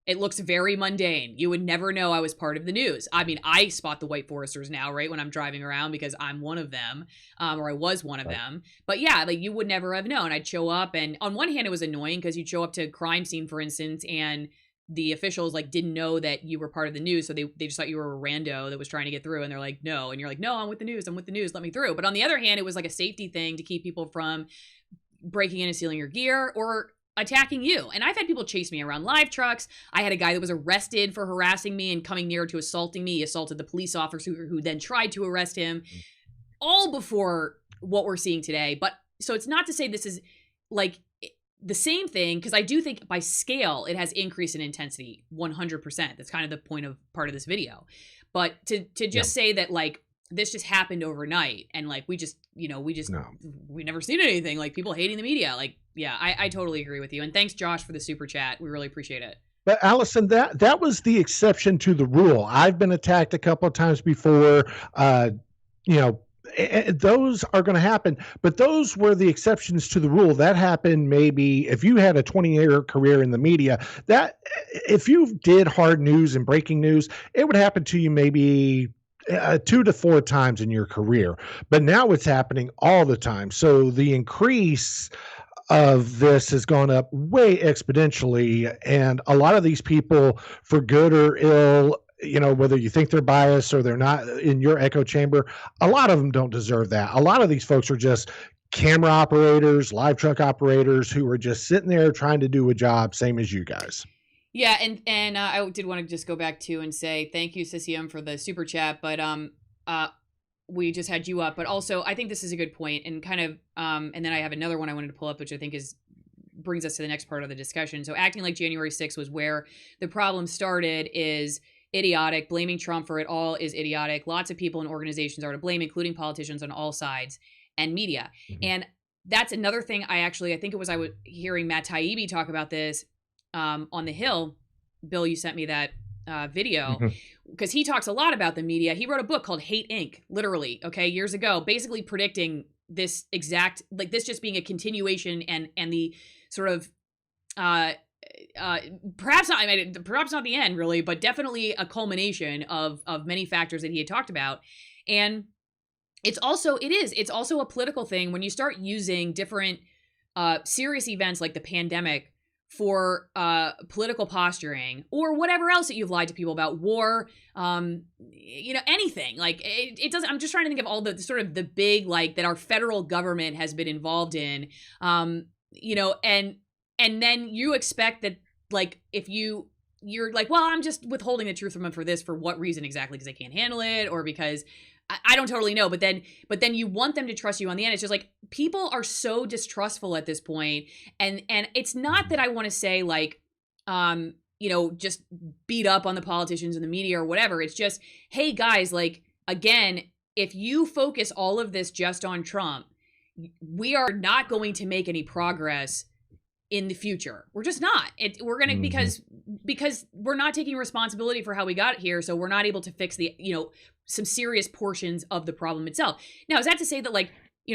It looks very mundane. You would never know I was part of the news. I mean, I spot the white Foresters now, right, when I'm driving around because I'm one of them, or I was one of them. But yeah, like you would never have known. I'd show up, and on one hand, it was annoying because you'd show up to a crime scene, for instance, and the officials like didn't know that you were part of the news, so they just thought you were a rando that was trying to get through, and they're like, no, and you're like, no, I'm with the news, let me through. But on the other hand, it was like a safety thing to keep people from breaking in and stealing your gear or attacking you. And I've had people chase me around live trucks. I had a guy that was arrested for harassing me and coming near to assaulting me. He assaulted the police officer who then tried to arrest him, all before what we're seeing today. But so it's not to say this is like the same thing, because I do think by scale it has increased in intensity 100%. That's kind of the part of this video. But to just say that like this just happened overnight, and like we No. never seen anything like people hating the media. Like, yeah, I totally agree with you. And thanks, Josh, for the super chat. We really appreciate it. But Allison, that was the exception to the rule. I've been attacked a couple of times before. You know, those are going to happen, but those were the exceptions to the rule. That happened maybe if you had a 20-year career in the media, that if you did hard news and breaking news, it would happen to you maybe 2 to 4 times in your career. But now it's happening all the time. So the increase of this has gone up way exponentially. And a lot of these people, for good or ill, you know, whether you think they're biased or they're not in your echo chamber, a lot of them don't deserve that. A lot of these folks are just camera operators, live truck operators who are just sitting there trying to do a job, same as you guys. Yeah, and I did want to just go back to and say thank you, Sissy for the super chat, but we just had you up, but also I think this is a good point, and kind of and then I have another one I wanted to pull up, which I think brings us to the next part of the discussion. So acting like January 6th was where the problem started is idiotic. Blaming Trump for it all is idiotic. Lots of people and organizations are to blame, including politicians on all sides and media. Mm-hmm. And that's another thing I think it was I was hearing Matt Taibbi talk about this on the Hill. Bill, you sent me that video because he talks a lot about the media. He wrote a book called Hate Inc. literally, years ago, basically predicting this exact, like this just being a continuation and the sort of perhaps not the end really, but definitely a culmination of many factors that he had talked about. And it's also a political thing when you start using different serious events like the pandemic for political posturing or whatever else that you've lied to people about, war, anything like it doesn't. I'm just trying to think of all the sort of the big, like, that our federal government has been involved in, and then you expect that, like, if you're like, well, I'm just withholding the truth from them for this, for what reason exactly? Because they can't handle it, or because I don't totally know. But then you want them to trust you on the end. It's just like people are so distrustful at this point, and it's not that I want to say like, just beat up on the politicians and the media or whatever. It's just, hey guys, like, again, if you focus all of this just on Trump, we are not going to make any progress in the future. We're just not. We're going to, because we're not taking responsibility for how we got here. So we're not able to fix the, some serious portions of the problem itself. Now, is that to say that, like,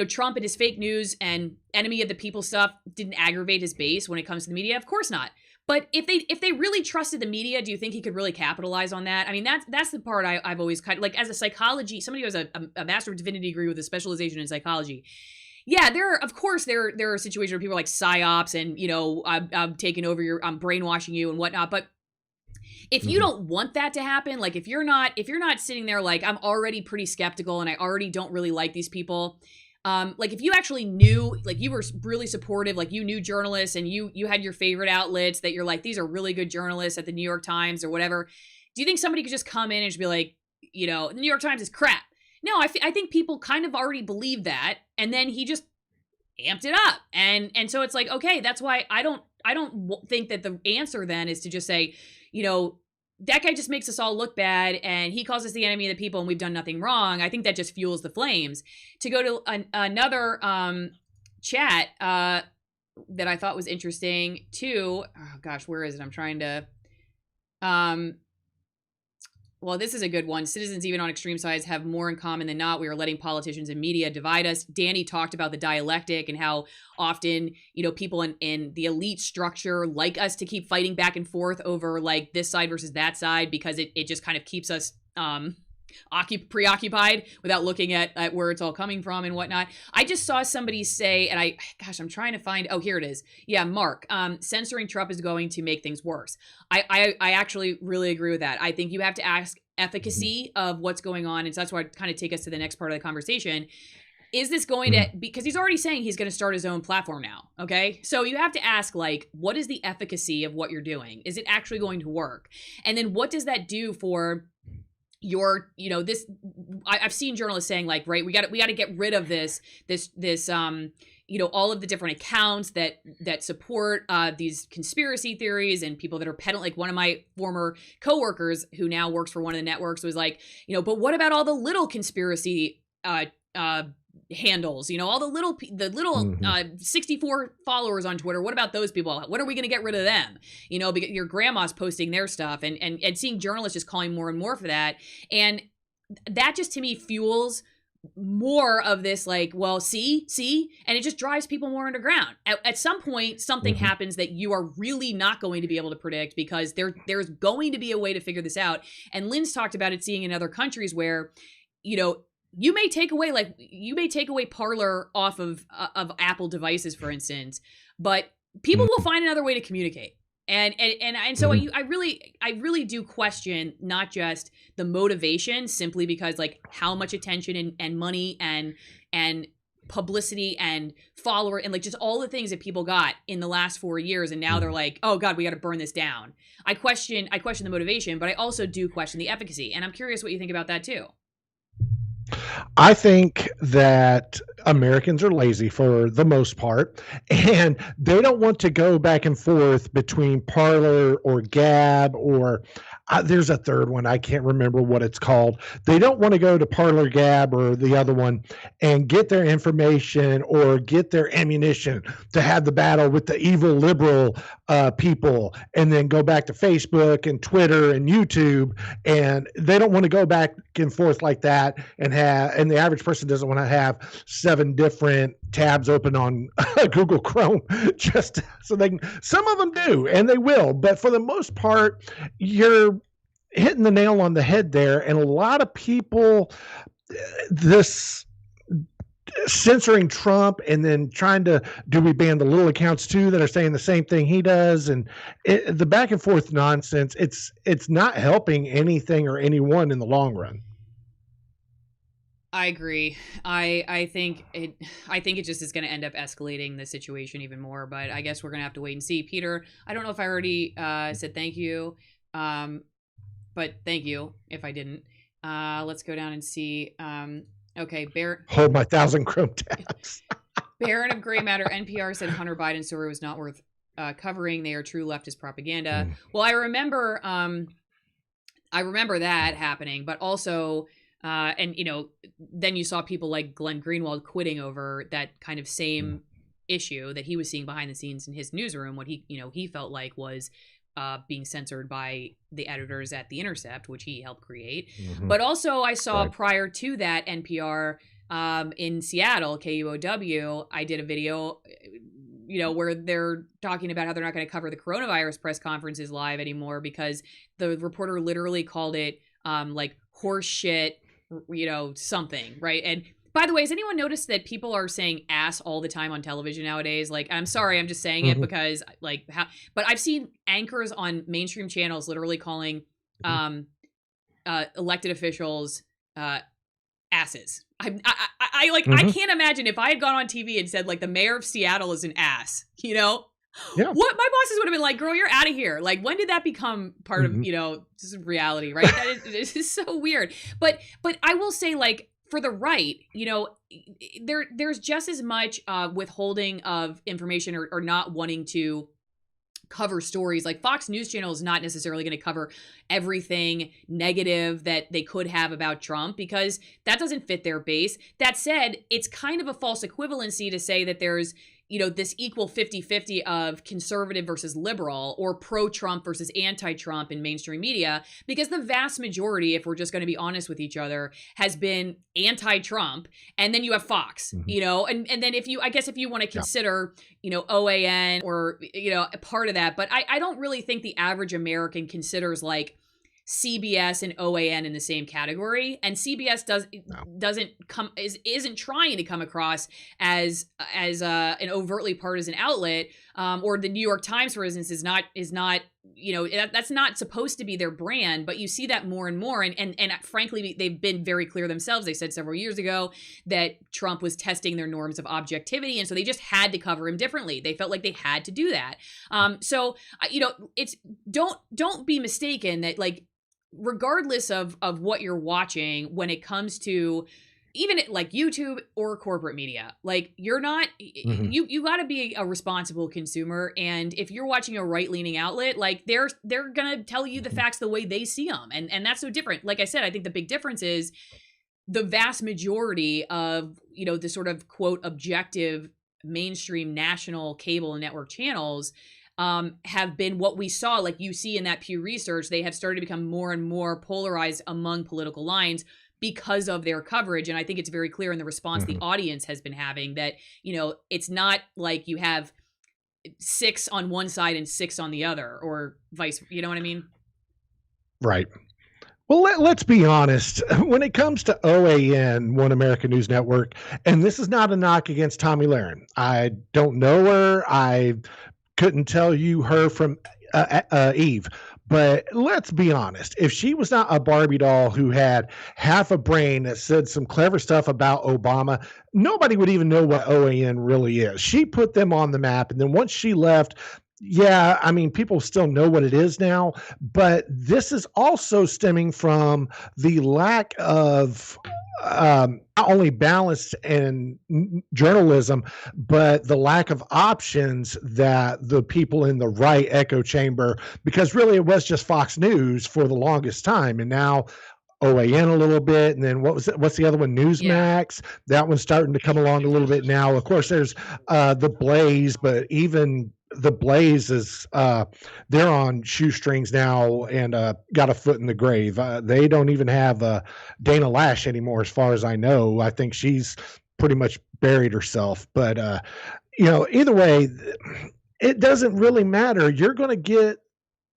Trump and his fake news and enemy of the people stuff didn't aggravate his base when it comes to the media? Of course not. But if they really trusted the media, do you think he could really capitalize on that? I mean, that's the part I've always kind of, like, as a psychology, somebody who has a Master of Divinity degree with a specialization in psychology. Yeah, there are situations where people are like psyops and, I'm taking over I'm brainwashing you and whatnot. But if you don't want that to happen, like if you're not sitting there like, I'm already pretty skeptical and I already don't really like these people. Like if you actually knew, like you were really supportive, like you knew journalists and you had your favorite outlets that you're like, these are really good journalists at the New York Times or whatever. Do you think somebody could just come in and just be like, the New York Times is crap? No, I think people kind of already believe that, and then he just amped it up, and so it's like, okay, that's why I don't think that the answer then is to just say, that guy just makes us all look bad, and he calls us the enemy of the people, and we've done nothing wrong. I think that just fuels the flames. To go to another chat that I thought was interesting too. Oh gosh, where is it? I'm trying to. Well, this is a good one. Citizens, even on extreme sides, have more in common than not. We are letting politicians and media divide us. Danny talked about the dialectic and how often, people in the elite structure like us to keep fighting back and forth over like this side versus that side, because it just kind of keeps us preoccupied without looking at where it's all coming from and whatnot. I just saw somebody say, and I'm trying to find, oh, here it is. Yeah, Mark, censoring Trump is going to make things worse. I actually really agree with that. I think you have to ask efficacy of what's going on. And so that's why I kind of take us to the next part of the conversation. Is this going to, because he's already saying he's going to start his own platform now. Okay. So you have to ask, like, what is the efficacy of what you're doing? Is it actually going to work? And then what does that do for your, this, I've seen journalists saying like, right, we got to get rid of this, all of the different accounts that support these conspiracy theories and people that are peddling. Like one of my former coworkers who now works for one of the networks was like, but what about all the little conspiracy handles, all the little 64 followers on Twitter? What about those people? When are we going to get rid of them? Because your grandma's posting their stuff, and seeing journalists just calling more and more for that. And that just to me fuels more of this, like, well, see, and it just drives people more underground. At some point, something happens that you are really not going to be able to predict, because there's going to be a way to figure this out. And Lynn's talked about it, seeing in other countries where, you may take away Parler off of Apple devices, for instance, but people will find another way to communicate. And so I really do question not just the motivation, simply because like how much attention and money and publicity and follower and like just all the things that people got in the last 4 years, and now they're like, oh God, we got to burn this down. I question the motivation, but I also do question the efficacy, and I'm curious what you think about that too. I think that Americans are lazy for the most part, and they don't want to go back and forth between Parler or Gab or there's a third one. I can't remember what it's called. They don't want to go to Parler, Gab, or the other one and get their information or get their ammunition to have the battle with the evil liberal people, and then go back to Facebook and Twitter and YouTube. And they don't want to go back and forth like that, and the average person doesn't want to have 7 different tabs open on Google Chrome just so they can. Some of them do, and they will, but for the most part, you're hitting the nail on the head there. And a lot of people, this censoring Trump and then trying to, do we ban the little accounts too that are saying the same thing he does? And the back and forth nonsense, it's not helping anything or anyone in the long run. I agree. I think it just is going to end up escalating the situation even more, but I guess we're going to have to wait and see. Peter, I don't know if I already said thank you, but thank you if I didn't. Let's go down and see. Okay, hold my 1,000 Chrome tabs. Baron of Gray Matter, NPR said Hunter Biden's story was not worth covering. They are true leftist propaganda. Well, I remember that happening, but also, and then you saw people like Glenn Greenwald quitting over that kind of same issue that he was seeing behind the scenes in his newsroom. What he felt like was being censored by the editors at The Intercept, which he helped create. But also I saw prior to that NPR in Seattle, KUOW, I did a video, where they're talking about how they're not going to cover the coronavirus press conferences live anymore because the reporter literally called it like horse shit, something, right? And by the way, has anyone noticed that people are saying ass all the time on television nowadays? Like, I'm sorry, I'm just saying it because but I've seen anchors on mainstream channels literally calling elected officials asses. I can't imagine if I had gone on TV and said like the mayor of Seattle is an ass, Yeah. What my bosses would have been like, girl, you're out of here. Like, when did that become part of, just reality, right? This is so weird. But I will say, like, for the right, there's just as much withholding of information or not wanting to cover stories. Like Fox News Channel is not necessarily going to cover everything negative that they could have about Trump because that doesn't fit their base. That said, it's kind of a false equivalency to say that there's this equal 50-50 of conservative versus liberal or pro-Trump versus anti-Trump in mainstream media, because the vast majority, if we're just going to be honest with each other, has been anti-Trump. And then you have Fox, and then if you want to consider, OAN or, a part of that, but I don't really think the average American considers like CBS and OAN in the same category, and CBS isn't trying to come across as an overtly partisan outlet, or the New York Times, for instance, is not that's not supposed to be their brand. But you see that more and more, and frankly, they've been very clear themselves. They said several years ago that Trump was testing their norms of objectivity, and so they just had to cover him differently. They felt like they had to do that. So it's don't be mistaken that, like, regardless of what you're watching, when it comes to even like YouTube or corporate media, like you're not, you got to be a responsible consumer. And if you're watching a right leaning outlet, like they're going to tell you the facts the way they see them. And that's so different. Like I said, I think the big difference is the vast majority of, you know, the sort of quote objective mainstream national cable and network channels have been what we saw, like you see in that Pew Research, they have started to become more and more polarized among political lines because of their coverage. And I think it's very clear in the response the audience has been having that, you know, it's not like you have 6 on one side and 6 on the other, or vice, you know what I mean? Right. Well, let's be honest. When it comes to OAN, One American News Network, and this is not a knock against Tomi Lahren. I don't know her. I couldn't tell you her from Eve. But let's be honest. If she was not a Barbie doll who had half a brain that said some clever stuff about Obama, nobody would even know what OAN really is. She put them on the map. And then once she left, yeah, I mean, people still know what it is now, but this is also stemming from the lack of not only balanced and journalism, but the lack of options that the people in the right echo chamber, because really it was just Fox News for the longest time. And now OAN a little bit, and then what's the other one? Newsmax. Yeah. That one's starting to come along a little bit now. Of course, there's the Blaze, but even the Blaze is they're on shoestrings now and got a foot in the grave. They don't even have Dana Lash anymore, as far as I know. I think she's pretty much buried herself. But you know, either way, it doesn't really matter. You're going to get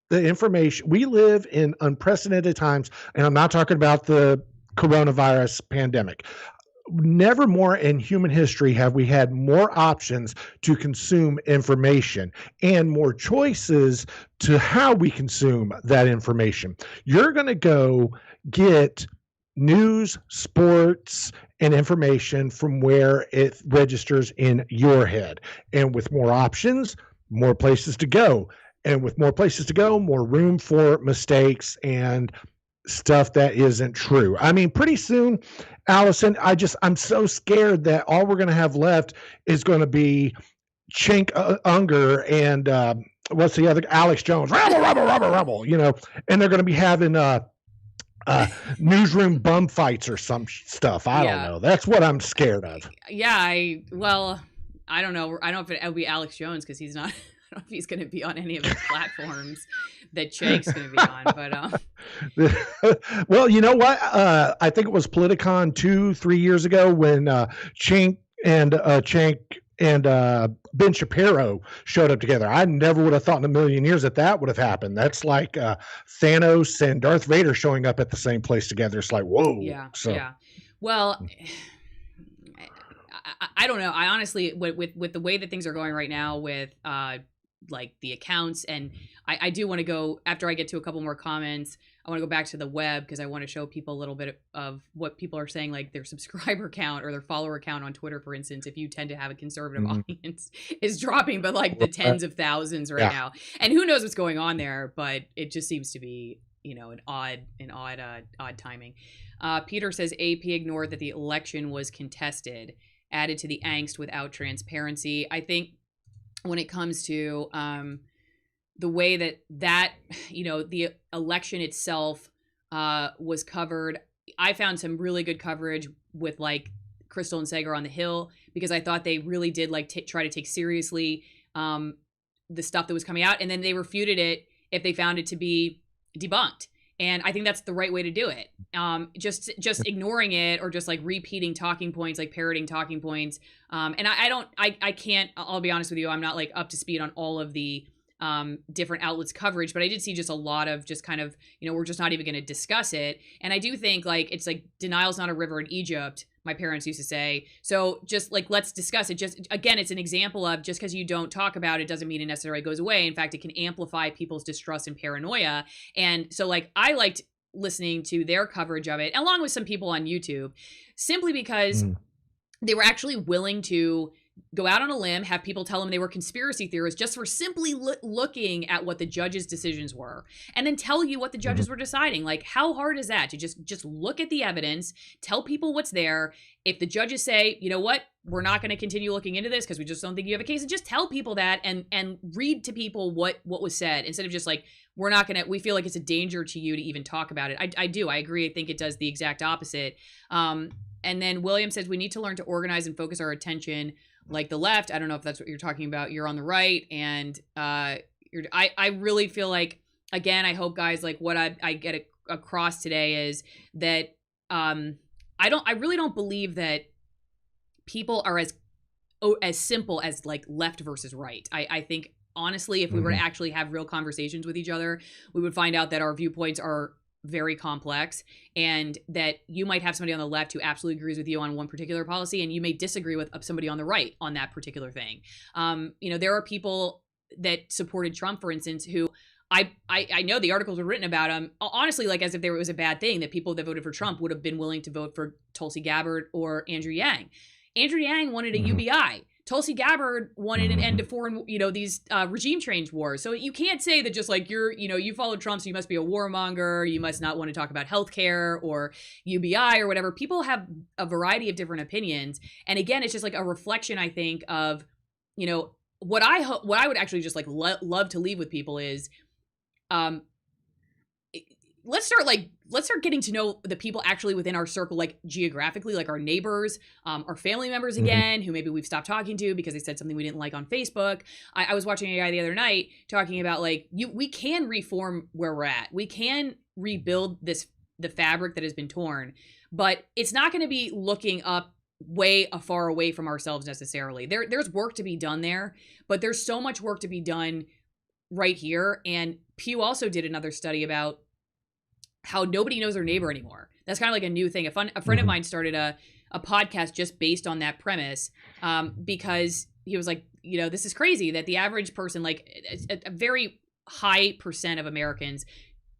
the information. We live in unprecedented times, and I'm not talking about the coronavirus pandemic. Never more in human history have we had more options to consume information and more choices to how we consume that information. You're going to go get news, sports, and information from where it registers in your head. And with more options, more places to go. And with more places to go, more room for mistakes and stuff that isn't true. I mean, pretty soon, Allison, I'm so scared that all we're going to have left is going to be Cenk Unger and what's the other, Alex Jones, rebel, you know, and they're going to be having newsroom bum fights or some stuff. I don't know. That's what I'm scared of. Yeah, I don't know. I don't know if it'll be Alex Jones, because he's not. I don't know if he's going to be on any of the platforms that Cenk's going to be on, but well, you know what? I think it was Politicon 2-3 years ago when Cenk and Ben Shapiro showed up together. I never would have thought in a million years that would have happened. That's like Thanos and Darth Vader showing up at the same place together. It's like, whoa. Yeah. Well, I don't know. I honestly, with the way that things are going right now with like the accounts, and I do want to go, after I get to a couple more comments, I want to go back to the web, because I want to show people a little bit of what people are saying, like their subscriber count or their follower count on Twitter, for instance. If you tend to have a conservative audience, is dropping, but like the tens of thousands right now. And who knows what's going on there, but it just seems to be, you know, an odd timing. Peter says AP ignored that the election was contested, added to the angst without transparency. I think when it comes to the way that you know, the election itself was covered, I found some really good coverage with like Crystal and Sager on the Hill, because I thought they really did like try to take seriously the stuff that was coming out, and then they refuted it if they found it to be debunked. And I think that's the right way to do it. Just ignoring it, or just like repeating talking points, like parroting talking points. And I can't, I'll be honest with you, I'm not like up to speed on all of the different outlets coverage, but I did see just a lot of just kind of, you know, we're just not even going to discuss it. And I do think like, it's like denial's not a river in Egypt, my parents used to say. So just like, let's discuss it. Just, again, it's an example of, just because you don't talk about it doesn't mean it necessarily goes away. In fact, it can amplify people's distrust and paranoia. And so like, I liked listening to their coverage of it, along with some people on YouTube, simply because they were actually willing to go out on a limb, have people tell them they were conspiracy theorists just for simply looking at what the judge's decisions were, and then tell you what the judges were deciding. Like, how hard is that to just look at the evidence, tell people what's there? If the judges say, you know what, we're not going to continue looking into this because we just don't think you have a case, and just tell people that, and read to people what was said, instead of just like, we feel like it's a danger to you to even talk about it. I agree. I think it does the exact opposite. And then William says we need to learn to organize and focus our attention like the left. I don't know if that's what you're talking about. You're on the right. And I really feel like, again, I hope, guys, like what I get across today is that I really don't believe that people are as simple as like left versus right. I think, honestly, if we were to actually have real conversations with each other, we would find out that our viewpoints are very complex, and that you might have somebody on the left who absolutely agrees with you on one particular policy, and you may disagree with somebody on the right on that particular thing. There are people that supported Trump, for instance, who I know the articles were written about him, honestly, like as if there was a bad thing, that people that voted for Trump would have been willing to vote for Tulsi Gabbard or Andrew Yang. Andrew Yang wanted a UBI. Tulsi Gabbard wanted an end to foreign, these regime change wars. So you can't say that just like you follow Trump, so you must be a warmonger. You must not want to talk about healthcare or UBI or whatever. People have a variety of different opinions. And again, it's just like a reflection, I think, of, what I would actually just like love to leave with people is, let's start getting to know the people actually within our circle, like geographically, like our neighbors, our family members again, who maybe we've stopped talking to because they said something we didn't like on Facebook. I was watching a guy the other night talking about like, we can reform where we're at. We can rebuild the fabric that has been torn, but it's not going to be looking up way far away from ourselves necessarily. There's work to be done there, but there's so much work to be done right here. And Pew also did another study about how nobody knows their neighbor anymore. That's kind of like a new thing. A friend of mine started a podcast just based on that premise, because he was like, this is crazy that the average person, like a very high percent of Americans,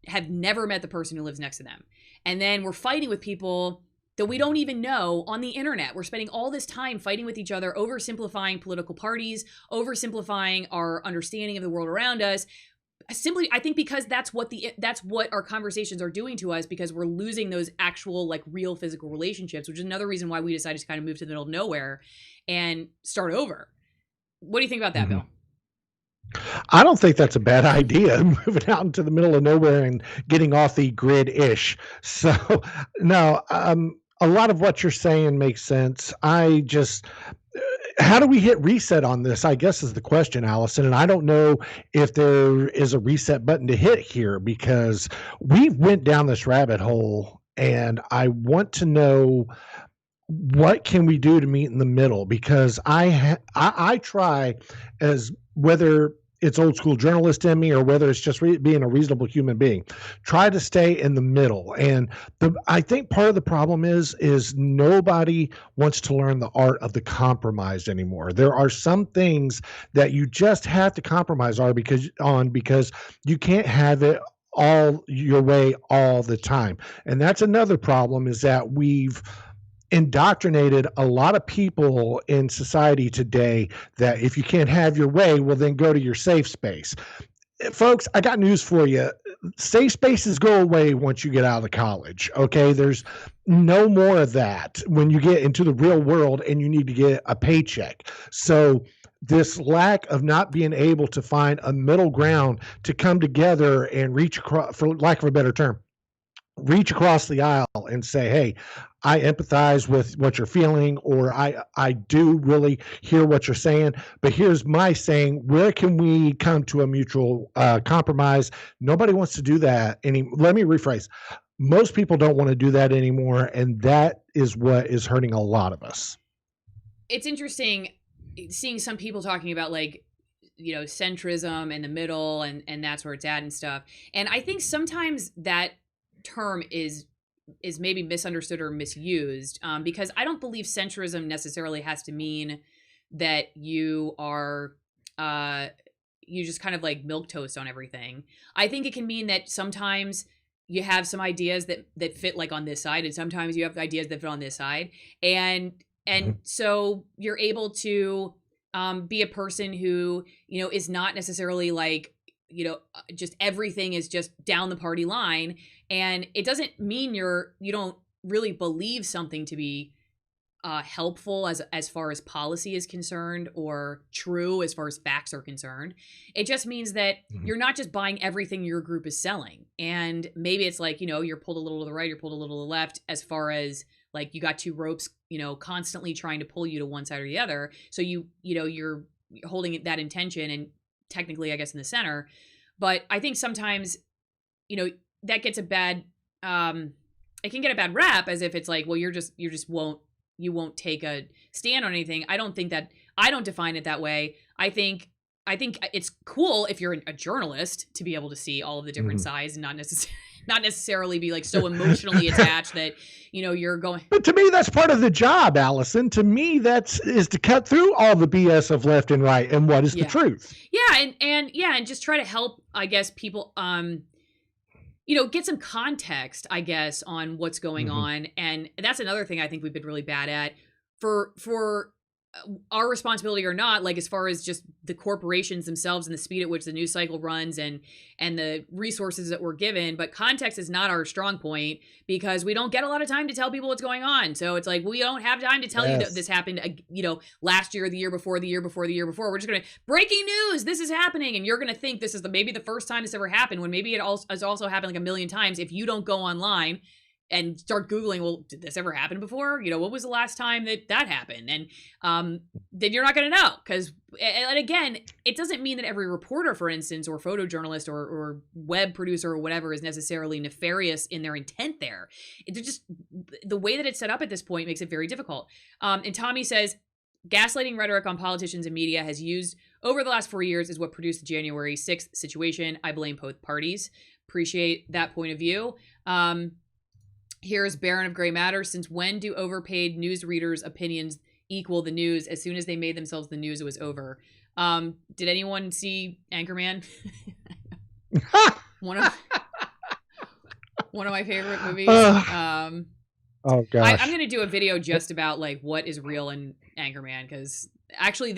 have never met the person who lives next to them. And then we're fighting with people that we don't even know on the internet. We're spending all this time fighting with each other, oversimplifying political parties, oversimplifying our understanding of the world around us. Simply, I think because that's what our conversations are doing to us, because we're losing those actual, like, real physical relationships, which is another reason why we decided to kind of move to the middle of nowhere and start over. What do you think about that, Bill? I don't think that's a bad idea, moving out into the middle of nowhere and getting off the grid-ish. So, no, a lot of what you're saying makes sense. How do we hit reset on this, I guess, is the question, Allison. And I don't know if there is a reset button to hit here, because we went down this rabbit hole, and I want to know, what can we do to meet in the middle? Because I try, as whether it's old school journalist in me or whether it's just being a reasonable human being, try to stay in the middle. And I think part of the problem is nobody wants to learn the art of the compromise anymore. There are some things that you just have to compromise because you can't have it all your way all the time. And that's another problem, is that we've indoctrinated a lot of people in society today that if you can't have your way, well, then go to your safe space. Folks, I got news for you. Safe spaces go away once you get out of college. Okay, there's no more of that when you get into the real world and you need to get a paycheck. So this lack of not being able to find a middle ground to come together and reach across, for lack of a better term, reach across the aisle and say, hey, I empathize with what you're feeling, or I do really hear what you're saying, but here's my saying, where can we come to a mutual compromise? Nobody wants to do that let me rephrase. Most people don't want to do that anymore, and that is what is hurting a lot of us. It's interesting seeing some people talking about, like, centrism in the middle, and that's where it's at and stuff. And I think sometimes that term is maybe misunderstood or misused, because I don't believe centrism necessarily has to mean that you are you just kind of like milquetoast on everything. I think it can mean that sometimes you have some ideas that fit like on this side, and sometimes you have ideas that fit on this side, and And so you're able to be a person who, is not necessarily like, just everything is just down the party line. And it doesn't mean you don't really believe something to be helpful as far as policy is concerned, or true as far as facts are concerned. It just means that you're not just buying everything your group is selling. And maybe it's like, you're pulled a little to the right, you're pulled a little to the left, as far as like you got two ropes, constantly trying to pull you to one side or the other. So you're holding that intention and technically, I guess, in the center. But I think sometimes, that gets it can get a bad rap, as if it's like, well, you won't take a stand on anything. I don't define it that way. I think it's cool if you're a journalist to be able to see all of the different sides and not necessarily be like so emotionally attached that, you're going. But to me, that's part of the job, Allison. To me, is to cut through all the BS of left and right and what is the truth. Yeah. And just try to help, I guess, people, get some context, I guess, on what's going on. And that's another thing I think we've been really bad at for our responsibility or not, like as far as just the corporations themselves and the speed at which the news cycle runs and the resources that we're given. But context is not our strong point, because we don't get a lot of time to tell people what's going on. So it's like, we don't have time to tell you that this happened, last year, the year before, the year before, the year before. We're just going to, breaking news, this is happening. And you're going to think this is maybe the first time this ever happened, when maybe it has also happened like a million times if you don't go online and start Googling, well, did this ever happen before? What was the last time that happened? And then you're not going to know. Because, and again, it doesn't mean that every reporter, for instance, or photojournalist or web producer or whatever is necessarily nefarious in their intent there. It's just the way that it's set up at this point makes it very difficult. And Tommy says, gaslighting rhetoric on politicians and media has used over the last 4 years is what produced the January 6th situation. I blame both parties. Appreciate that point of view. Here's Baron of Gray Matter. Since when do overpaid news readers' opinions equal the news? As soon as they made themselves the news, it was over. Did anyone see Anchorman? one of my favorite movies. Oh gosh. I'm going to do a video just about like what is real in Anchorman, because actually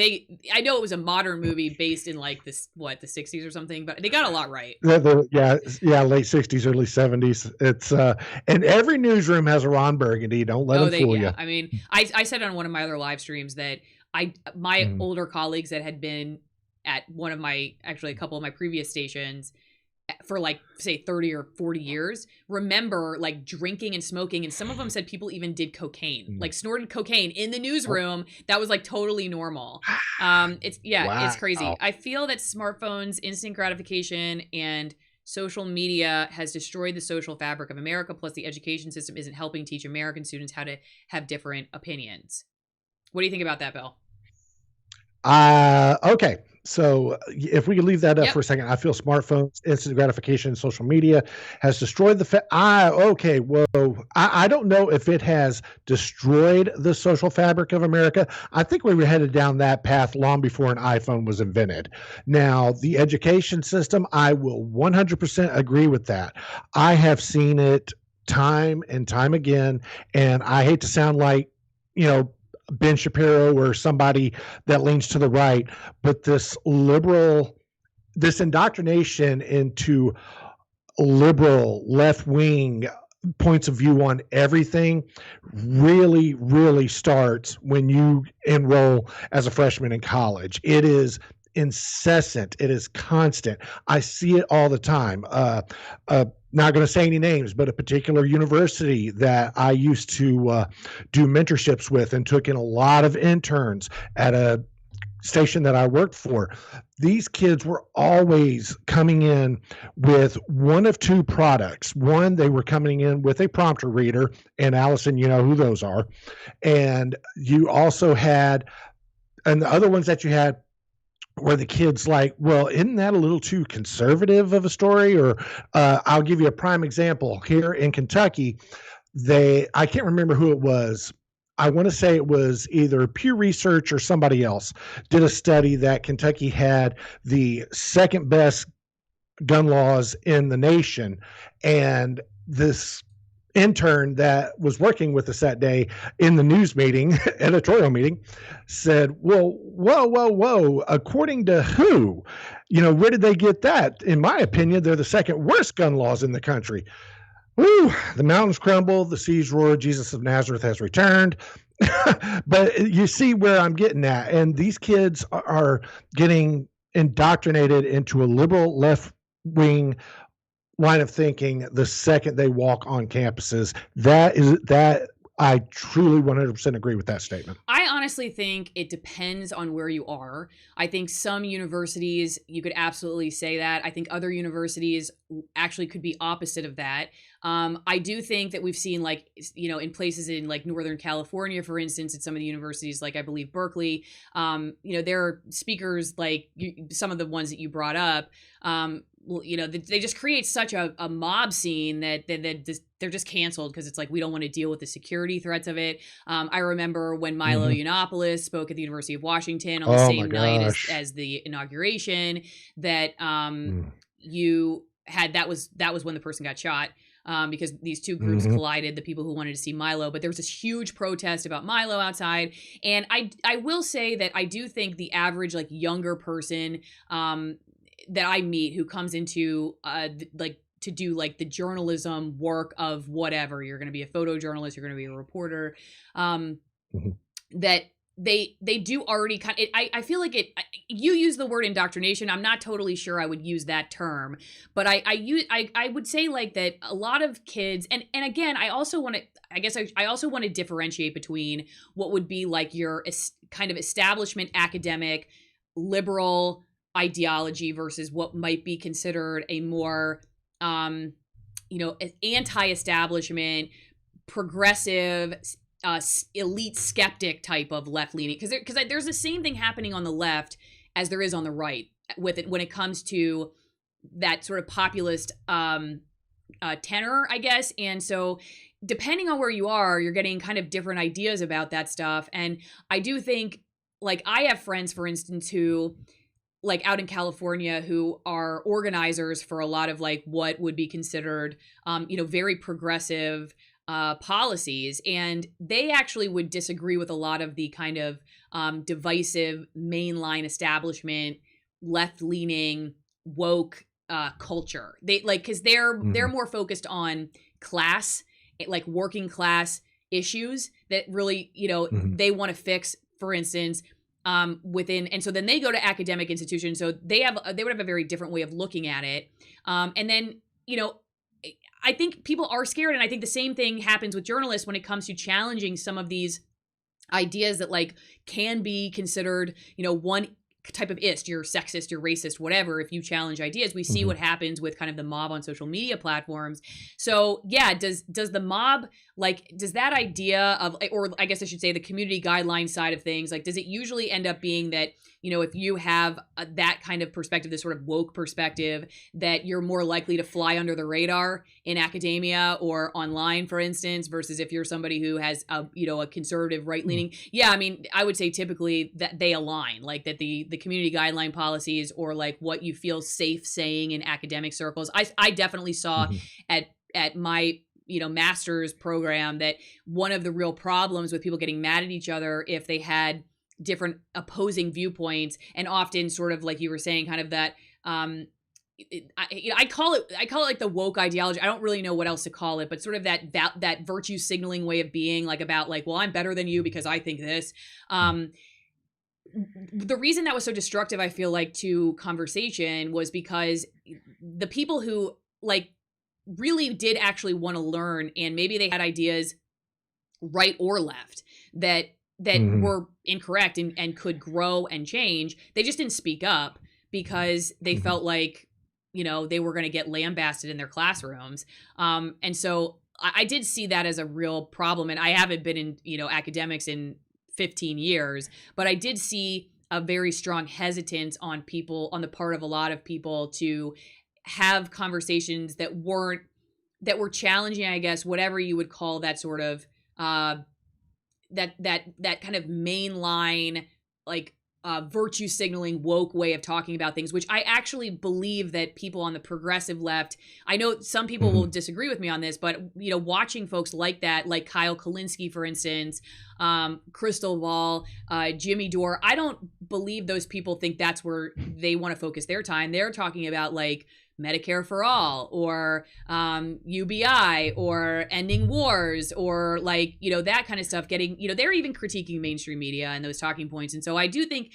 I know it was a modern movie based in like the 60s or something, but they got a lot right. Yeah, late 60s, early 70s. It's and every newsroom has a Ron Burgundy. Don't let them fool you. I mean, I said on one of my other live streams that my older colleagues that had been at a couple of my previous stations for like say 30 or 40 years remember like drinking and smoking, and some of them said people even did cocaine, like snorted cocaine in the newsroom. That was like totally normal. It's crazy. I feel that smartphones, instant gratification, and social media has destroyed the social fabric of America, plus the education system isn't helping teach American students how to have different opinions. What do you think about that, Bill? Okay. So if we could leave that up for a second, I feel smartphones, instant gratification, social media has destroyed I don't know if it has destroyed the social fabric of America. I think we were headed down that path long before an iPhone was invented. Now, the education system, I will 100% agree with that. I have seen it time and time again, and I hate to sound like, Ben Shapiro or somebody that leans to the right, but this indoctrination into liberal left-wing points of view on everything really, really starts when you enroll as a freshman in college. It is incessant. It is constant. I see it all the time. Not going to say any names, but a particular university that I used to do mentorships with and took in a lot of interns at a station that I worked for. These kids were always coming in with one of two products. One, they were coming in with a prompter reader, and Allison, you know who those are. And you also had, and the other ones that you had where the kid's like, well, isn't that a little too conservative of a story? Or I'll give you a prime example. Here in Kentucky, I can't remember who it was. I want to say it was either Pew Research or somebody else did a study that Kentucky had the second best gun laws in the nation. And this intern that was working with us that day in the news meeting, editorial meeting, said, well, whoa, according to who? Where did they get that? In my opinion, they're the second worst gun laws in the country. Woo, the mountains crumble, the seas roar, Jesus of Nazareth has returned. But you see where I'm getting at. And these kids are getting indoctrinated into a liberal left-wing line of thinking the second they walk on campuses. That I truly 100% agree with that statement. I honestly think it depends on where you are. I think some universities, you could absolutely say that. I think other universities actually could be opposite of that. I do think that we've seen, like, in places in like Northern California, for instance, at some of the universities, like I believe Berkeley, there are speakers like some of the ones that you brought up. They just create such a mob scene that they're just canceled because it's like, we don't want to deal with the security threats of it. I remember when Milo Yiannopoulos spoke at the University of Washington on the same night as the inauguration, that you had, that was when the person got shot. Because these two groups collided, the people who wanted to see Milo. But there was this huge protest about Milo outside. And I will say that I do think the average like younger person that I meet who comes into to do like the journalism work of whatever, you're going to be a photojournalist, you're going to be a reporter, that they do already kind of, I feel like you use the word indoctrination. I'm not totally sure I would use that term, but I would say like that a lot of kids, and again, I also want to differentiate between what would be like your kind of establishment academic liberal ideology versus what might be considered a more anti-establishment, progressive, elite skeptic type of left-leaning, because there's the same thing happening on the left as there is on the right with it when it comes to that sort of populist tenor, I guess. And so depending on where you are, you're getting kind of different ideas about that stuff. And I do think, like, I have friends, for instance, who like out in California who are organizers for a lot of like what would be considered very progressive policies, and they actually would disagree with a lot of the kind of divisive mainline establishment, left-leaning, woke culture. They like, because they're more focused on class, like working class issues that really they want to fix, for instance, within, and so then they go to academic institutions, so they would have a very different way of looking at it, and then I think people are scared, and I think the same thing happens with journalists when it comes to challenging some of these ideas that like can be considered, one type of you're sexist, you're racist, whatever. If you challenge ideas, we see what happens with kind of the mob on social media platforms. So yeah, does the mob, like, does that idea of, or I guess I should say the community guideline side of things, like, does it usually end up being that, if you have that kind of perspective, this sort of woke perspective, that you're more likely to fly under the radar in academia or online, for instance, versus if you're somebody who has a conservative right-leaning? Yeah, I mean, I would say typically that they align, like that the community guideline policies, or like what you feel safe saying in academic circles. I definitely saw at my master's program that one of the real problems with people getting mad at each other if they had different opposing viewpoints, and often sort of like you were saying, kind of that I call it like the woke ideology. I don't really know what else to call it, but sort of that virtue signaling way of being, like, about like, well, I'm better than you because I think this. The reason that was so destructive, I feel like, to conversation was because the people who like really did actually want to learn, and maybe they had ideas right or left that were incorrect and could grow and change, they just didn't speak up because they felt like, they were going to get lambasted in their classrooms. And so I did see that as a real problem. And I haven't been in, academics in 15 years, but I did see a very strong hesitance on the part of a lot of people to have conversations that were challenging, I guess, whatever you would call that sort of, that kind of mainline, like, virtue signaling woke way of talking about things, which I actually believe that people on the progressive left, I know some people will disagree with me on this, but watching folks like that, like Kyle Kalinske, for instance, Crystal Ball, Jimmy Dore, I don't believe those people think that's where they want to focus their time. They're talking about like Medicare for all, or UBI, or ending wars, or like, that kind of stuff. Getting, they're even critiquing mainstream media and those talking points. And so I do think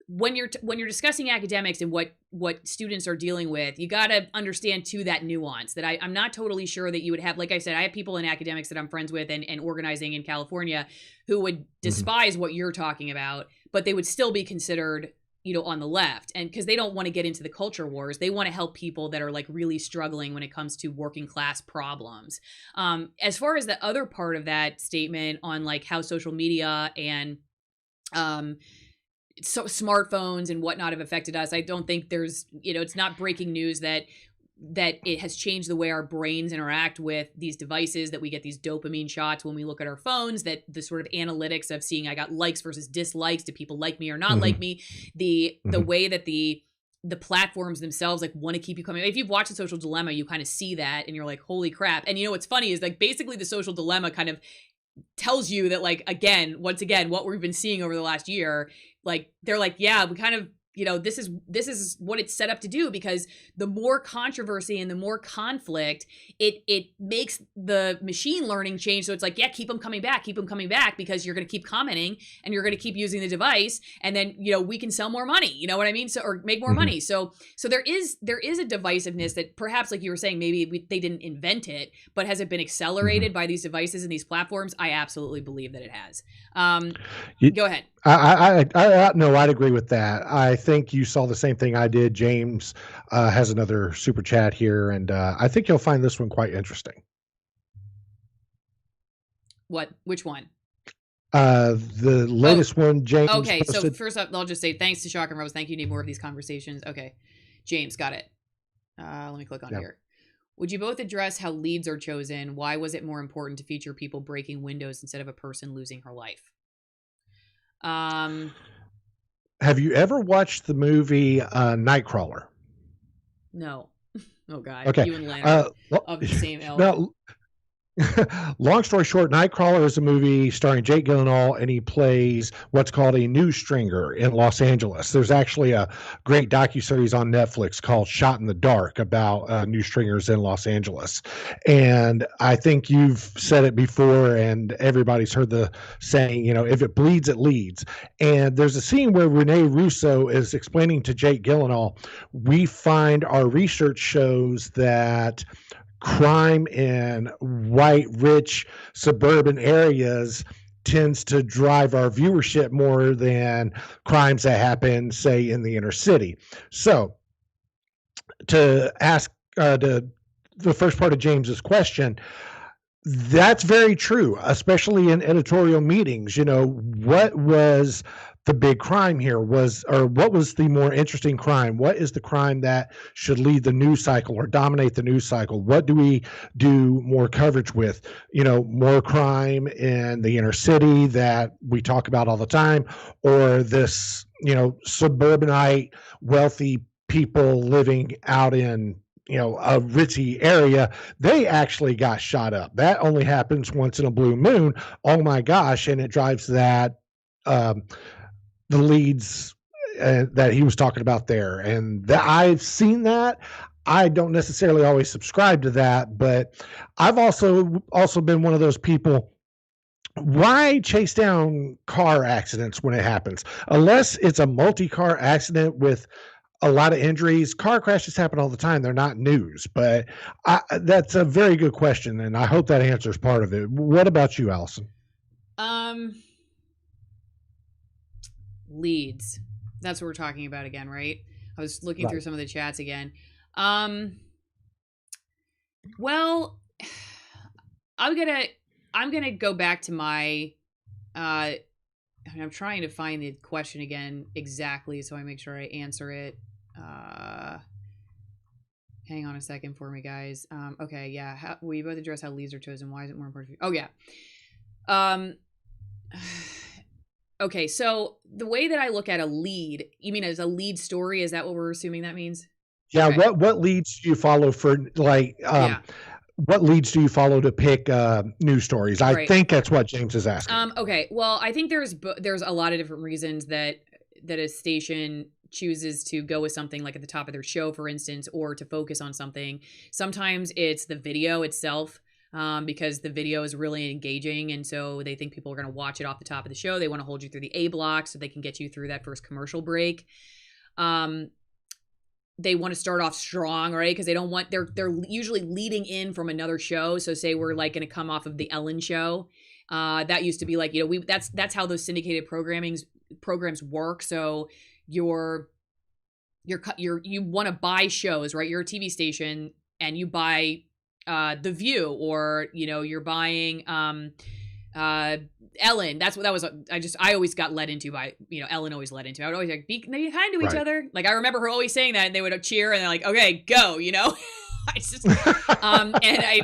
when you're discussing academics and what students are dealing with, you got to understand too that nuance that I'm not totally sure that you would have. Like I said, I have people in academics that I'm friends with and organizing in California who would despise what you're talking about, but they would still be considered on the left, and because they don't want to get into the culture wars, they want to help people that are like really struggling when it comes to working class problems. As far as the other part of that statement on like how social media and so smartphones and whatnot have affected us, I don't think there's, it's not breaking news that it has changed the way our brains interact with these devices, that we get these dopamine shots when we look at our phones, that the sort of analytics of seeing I got likes versus dislikes, do people like me or not like me, the way that the platforms themselves like want to keep you coming. If you've watched The Social Dilemma, you kind of see that and you're like, holy crap. And what's funny is like basically The Social Dilemma kind of tells you that like, once again, what we've been seeing over the last year, like they're like, yeah, we kind of, this is what it's set up to do, because the more controversy and the more conflict, it makes the machine learning change. So it's like, yeah, keep them coming back, because you're going to keep commenting and you're going to keep using the device, and then we can sell more money. You know what I mean? So, or make more money. So there is a divisiveness that perhaps, like you were saying, maybe they didn't invent it, but has it been accelerated by these devices and these platforms? I absolutely believe that it has. Go ahead. No, I'd agree with that. I think you saw the same thing I did. James has another super chat here, and I think you'll find this one quite interesting. Which one? The latest one, James. Okay, posted. So first up, I'll just say thanks to Shock and Rose. Thank you. Need more of these conversations. Okay, James, got it. Let me click on here. Would you both address how leads are chosen? Why was it more important to feature people breaking windows instead of a person losing her life? Have you ever watched the movie Nightcrawler? No. Oh God. Okay. You and Leonard of the same ilk. Now, long story short, Nightcrawler is a movie starring Jake Gyllenhaal, and he plays what's called a news stringer in Los Angeles. There's actually a great docuseries on Netflix called Shot in the Dark about news stringers in Los Angeles. And I think you've said it before, and everybody's heard the saying, if it bleeds, it leads. And there's a scene where Rene Russo is explaining to Jake Gyllenhaal, we find our research shows that crime in white, rich, suburban areas tends to drive our viewership more than crimes that happen, say, in the inner city. So to ask the first part of James's question, that's very true, especially in editorial meetings. What was the big crime here, what was the more interesting crime? What is the crime that should lead the news cycle or dominate the news cycle? What do we do more coverage with? More crime in the inner city that we talk about all the time, or this, suburbanite, wealthy people living out in a ritzy area, they actually got shot up. That only happens once in a blue moon. Oh my gosh. And it drives that, the leads that he was talking about there. And I've seen that. I don't necessarily always subscribe to that, but I've also been one of those people. Why chase down car accidents when it happens? Unless it's a multi-car accident with a lot of injuries. Car crashes happen all the time. They're not news, but that's a very good question, and I hope that answers part of it. What about you, Allison? Leads. That's what we're talking about again, right? I was looking through some of the chats again. Well, I'm gonna go back to my I'm trying to find the question again exactly so I make sure I answer it. Hang on a second for me, guys. Okay, yeah. We both address how leads are chosen. Why is it more important? Oh, yeah. Okay, so the way that I look at a lead, you mean as a lead story? Is that what we're assuming that means? Yeah. Okay. What leads do you follow for like, Yeah. what leads do you follow to pick news stories? I Right. think that's what James is asking. Okay. Well, I think there's a lot of different reasons that a station chooses to go with something like at the top of their show, for instance, or to focus on something. Sometimes it's the video itself. Because the video is really engaging, and so they think people are going to watch it off the top of the show. They want to hold you through the A block so they can get you through that first commercial break. They want to start off strong, right? Because they don't want they're usually leading in from another show. So say we're like going to come off of the Ellen show. That used to be like, that's how those syndicated programs work. So you want to buy shows, right? You're a TV station and you buy The View, or you're buying Ellen. That's what that was. I always got led into by Ellen always led into. I would always like be kind to each other. Like I remember her always saying that, and they would cheer, and they're like, okay, go. I just and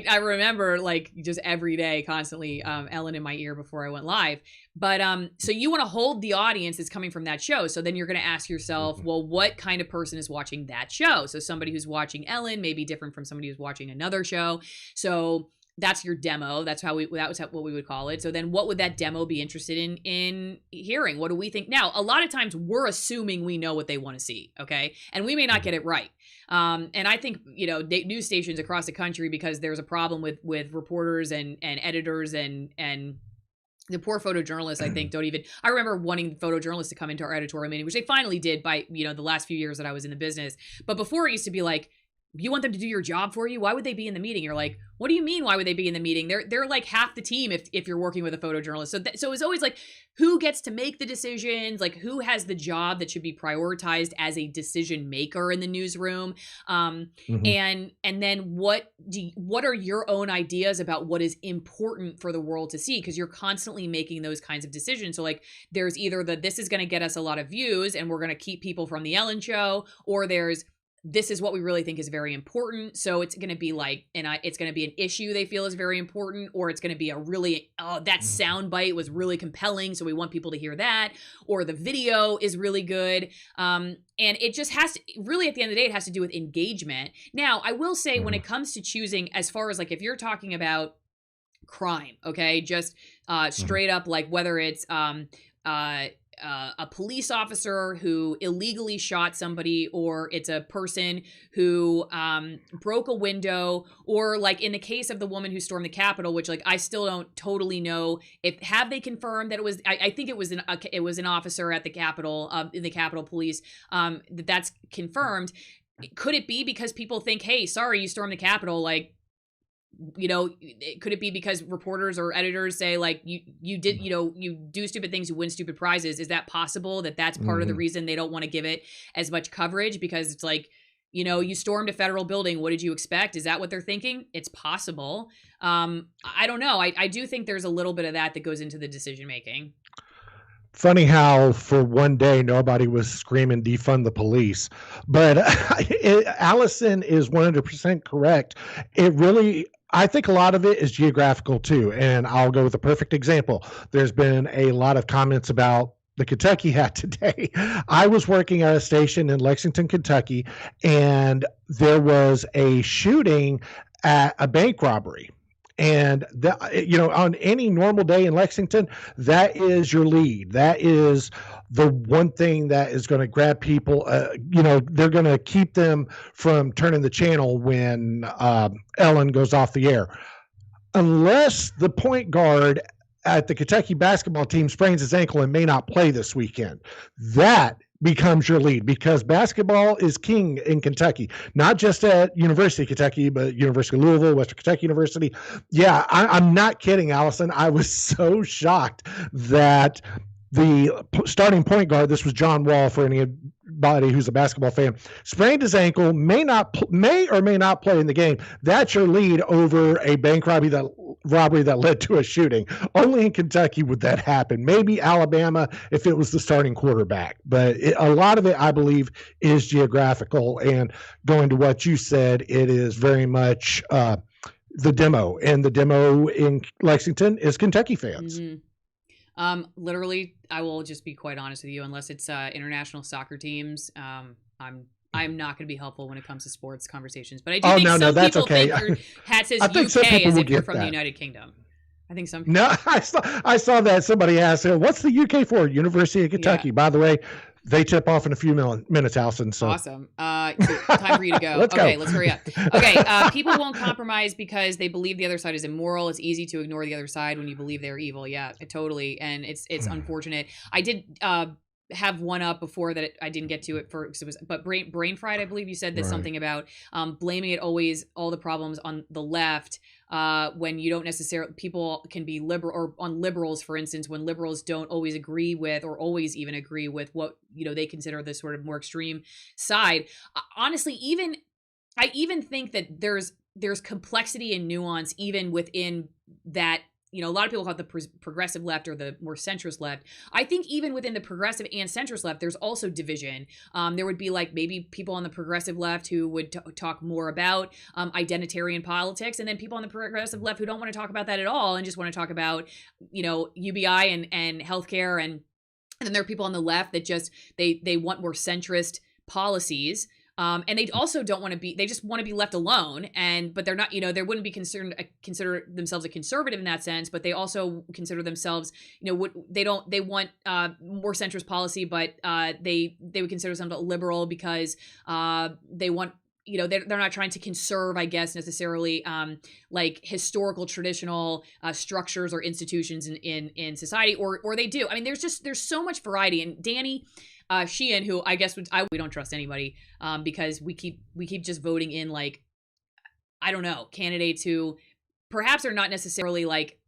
I remember like just every day constantly Ellen in my ear before I went live. But so you want to hold the audience that's coming from that show. So then you're going to ask yourself, well, what kind of person is watching that show? So somebody who's watching Ellen may be different from somebody who's watching another show. So that's your demo. That was what we would call it. So then what would that demo be interested in hearing? What do we think? Now, a lot of times we're assuming we know what they want to see. Okay. And we may not get it right. And I think, news stations across the country, because there's a problem with reporters and editors and the poor photojournalists, I think, I remember wanting photojournalists to come into our editorial meeting, which they finally did by, the last few years that I was in the business. But before it used to be like, you want them to do your job for you? Why would they be in the meeting? You're like, what do you mean? Why would they be in the meeting? They're like half the team if you're working with a photojournalist. So it's always like, who gets to make the decisions? Like, who has the job that should be prioritized as a decision maker in the newsroom? And then what are your own ideas about what is important for the world to see? Because you're constantly making those kinds of decisions. So like, there's either this is going to get us a lot of views and we're going to keep people from the Ellen show, or this is what we really think is very important. So it's going to be like, it's going to be an issue they feel is very important, or it's going to be a really, that soundbite was really compelling, so we want people to hear that, or the video is really good. And it just has to, really at the end of the day, it has to do with engagement. Now, I will say when it comes to choosing, as far as like, if you're talking about crime, okay, just straight up, like whether it's, a police officer who illegally shot somebody, or it's a person who broke a window, or like in the case of the woman who stormed the Capitol, which like I still don't totally know have they confirmed that it was. I think it was an officer at the Capitol, in the Capitol Police, that's confirmed. Could it be because people think, hey, sorry, you stormed the Capitol, like, could it be because reporters or editors say like you did, you do stupid things, you win stupid prizes? Is that possible that's part of the reason they don't want to give it as much coverage? Because it's like, you stormed a federal building. What did you expect? Is that what they're thinking? It's possible. I don't know. I do think there's a little bit of that goes into the decision making. Funny how for one day nobody was screaming defund the police, but Allison is 100% correct. I think a lot of it is geographical too, and I'll go with a perfect example. There's been a lot of comments about the Kentucky hat today. I was working at a station in Lexington, Kentucky, and there was a shooting at a bank robbery. And on any normal day in Lexington, that is your lead. That is the one thing that is going to grab people. They're going to keep them from turning the channel when Ellen goes off the air, unless the point guard at the Kentucky basketball team sprains his ankle and may not play this weekend. That becomes your lead, because basketball is king in Kentucky, not just at University of Kentucky, but University of Louisville, Western Kentucky University. Yeah, I'm not kidding, Allison. I was so shocked that the starting point guard, this was John Wall for anybody who's a basketball fan, sprained his ankle, may or may not play in the game. That's your lead over a bank robbery that led to a shooting. Only in Kentucky would that happen. Maybe Alabama if it was the starting quarterback. But a lot of it, I believe, is geographical. And going to what you said, it is very much the demo. And the demo in Lexington is Kentucky fans. Literally, I will just be quite honest with you. Unless it's international soccer teams, I'm not going to be helpful when it comes to sports conversations. But I do think some that's people okay. think your hat says I think some UK people as will if you're get from the that. United Kingdom. I think some. No, I saw that somebody asked, "What's the UK for?" University of Kentucky. Yeah. By the way, they tip off in a few minutes, Allison. So Awesome. Time for you to go. Let's Okay, go. let's hurry up. Okay, people won't compromise because they believe the other side is immoral. It's easy to ignore the other side when you believe they're evil. Yeah, totally. And it's unfortunate. I did have one up before that I didn't get to it for, but brain fried. I believe you said that something about blaming it always all the problems on the left. When you don't necessarily, people can be liberal, or on liberals, for instance, when liberals don't always agree with, or always even agree with what, they consider the sort of more extreme side. Honestly, I even think that there's complexity and nuance even within that. A lot of people call it the progressive left or the more centrist left. I think even within the progressive and centrist left, there's also division. There would be like maybe people on the progressive left who would talk more about identitarian politics, and then people on the progressive left who don't want to talk about that at all and just want to talk about, UBI and healthcare, and then there are people on the left that just they want more centrist policies. And they also don't want to be, they just want to be left alone. But they're not, they wouldn't be consider themselves a conservative in that sense, but they also consider themselves, they want more centrist policy, but they would consider themselves liberal because they want, they're not trying to conserve, I guess, necessarily like historical traditional structures or institutions in society, or they do. I mean, there's so much variety. And Danny Sheehan, who I guess we don't trust anybody because we keep just voting in, like, I don't know, candidates who perhaps are not necessarily like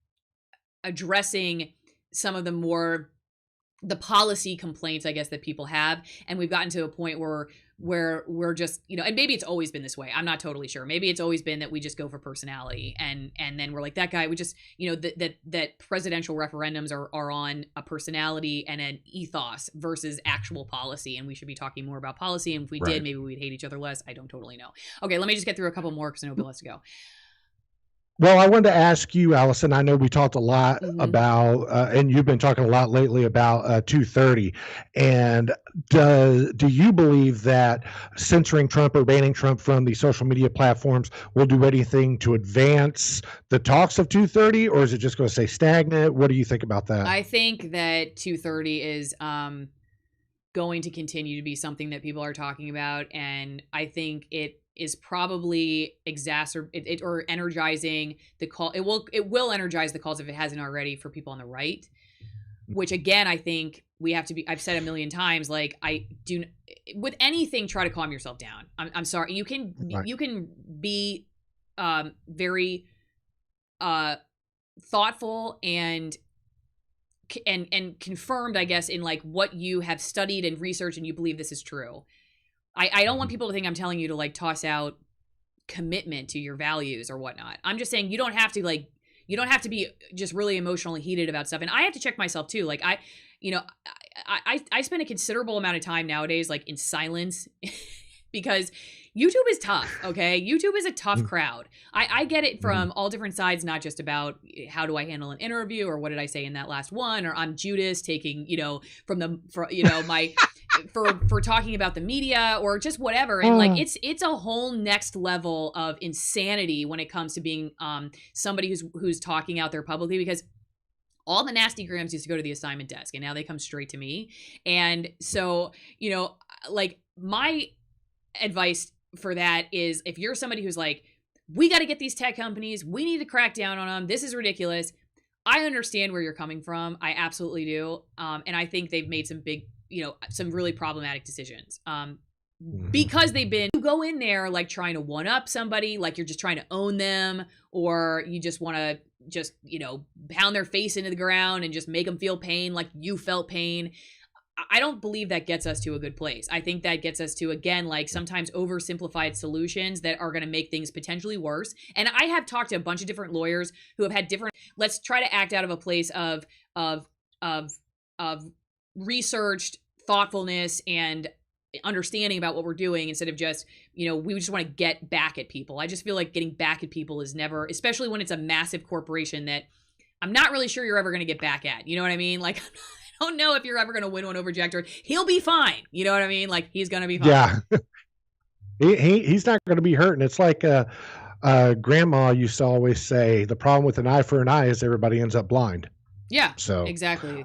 addressing some of the policy complaints, I guess, that people have. And we've gotten to a point where we're just, and maybe it's always been this way. I'm not totally sure. Maybe it's always been that we just go for personality, and then we're like, that guy, we just, that presidential referendums are on a personality and an ethos versus actual policy. And we should be talking more about policy. And if we did, maybe we'd hate each other less. I don't totally know. Okay, let me just get through a couple more because I know Bill has to go. Well, I wanted to ask you, Allison, I know we talked a lot about, and you've been talking a lot lately about 230. And do you believe that censoring Trump or banning Trump from the social media platforms will do anything to advance the talks of 230, or is it just going to stay stagnant? What do you think about that? I think that 230 is going to continue to be something that people are talking about. And I think it is probably or energizing the call. It will energize the calls, if it hasn't already, for people on the right, which again, I think we have to be, I've said a million times, like, I do with anything, try to calm yourself down. I'm sorry. You can be very thoughtful and confirmed, I guess, in like what you have studied and researched and you believe this is true. I don't want people to think I'm telling you to like toss out commitment to your values or whatnot. I'm just saying you don't have to be just really emotionally heated about stuff. And I have to check myself too. Like I spend a considerable amount of time nowadays like in silence because YouTube is tough, okay? YouTube is a tough crowd. I get it from all different sides, not just about how do I handle an interview or what did I say in that last one, or I'm Judas taking, for talking about the media or just whatever. And like it's a whole next level of insanity when it comes to being somebody who's talking out there publicly, because all the nasty grams used to go to the assignment desk and now they come straight to me. And so, like my advice for that is, if you're somebody who's like, we got to get these tech companies, we need to crack down on them, this is ridiculous. I understand where you're coming from. I absolutely do. And I think they've made some big, some really problematic decisions. Because you go in there like trying to one up somebody, like you're just trying to own them, or you just want to pound their face into the ground and just make them feel pain like you felt pain. I don't believe that gets us to a good place. I think that gets us to, again, like sometimes oversimplified solutions that are going to make things potentially worse. And I have talked to a bunch of different lawyers who have had different, let's try to act out of a place of researched thoughtfulness and understanding about what we're doing, instead of just, we just want to get back at people. I just feel like getting back at people is never, especially when it's a massive corporation that I'm not really sure you're ever going to get back at. You know what I mean? Like, I don't know if you're ever going to win one over Jack George. He'll be fine. You know what I mean? Like, he's going to be fine. Yeah. He's not going to be hurt. And it's like grandma used to always say, the problem with an eye for an eye is everybody ends up blind. Yeah, so exactly.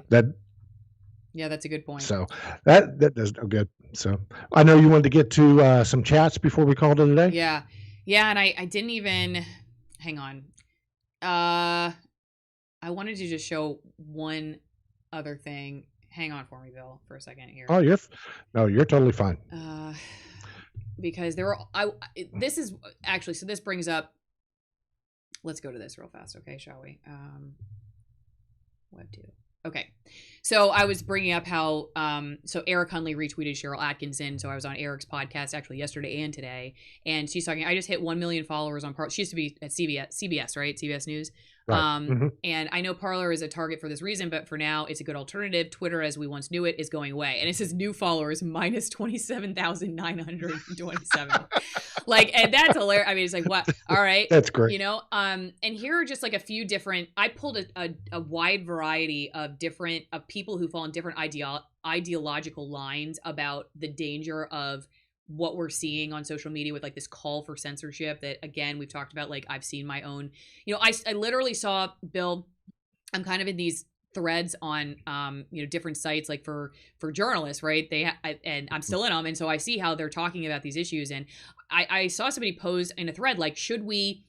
Yeah, that's a good point. So that does no good. So I know you wanted to get to some chats before we called it a day. Yeah. And I didn't even, hang on. I wanted to just show one other thing. Hang on for me, Bill, for a second here. Oh, you're totally fine. Because this is actually, so this brings up, let's go to this real fast. Okay. Shall we? Web 2. Okay. So I was bringing up how, so Eric Hunley retweeted Cheryl Atkinson. So I was on Eric's podcast actually yesterday and today. And she's talking, I just hit 1 million followers on she used to be at CBS, right? CBS News. Right. And I know Parler is a target for this reason, but for now it's a good alternative. Twitter, as we once knew it, is going away. And it says new followers minus 27,927. Like, and that's hilarious. I mean, it's like, what? All right. That's great. You know, and here are just like a few different, I pulled a wide variety of people who fall in different ideological lines about the danger of what we're seeing on social media with like this call for censorship that, again, we've talked about. Like, I've seen my own, you know, I literally saw, Bill, I'm kind of in these threads on different sites like for journalists, right? And I'm still in them, and so I see how they're talking about these issues. And I saw somebody pose in a thread like, should we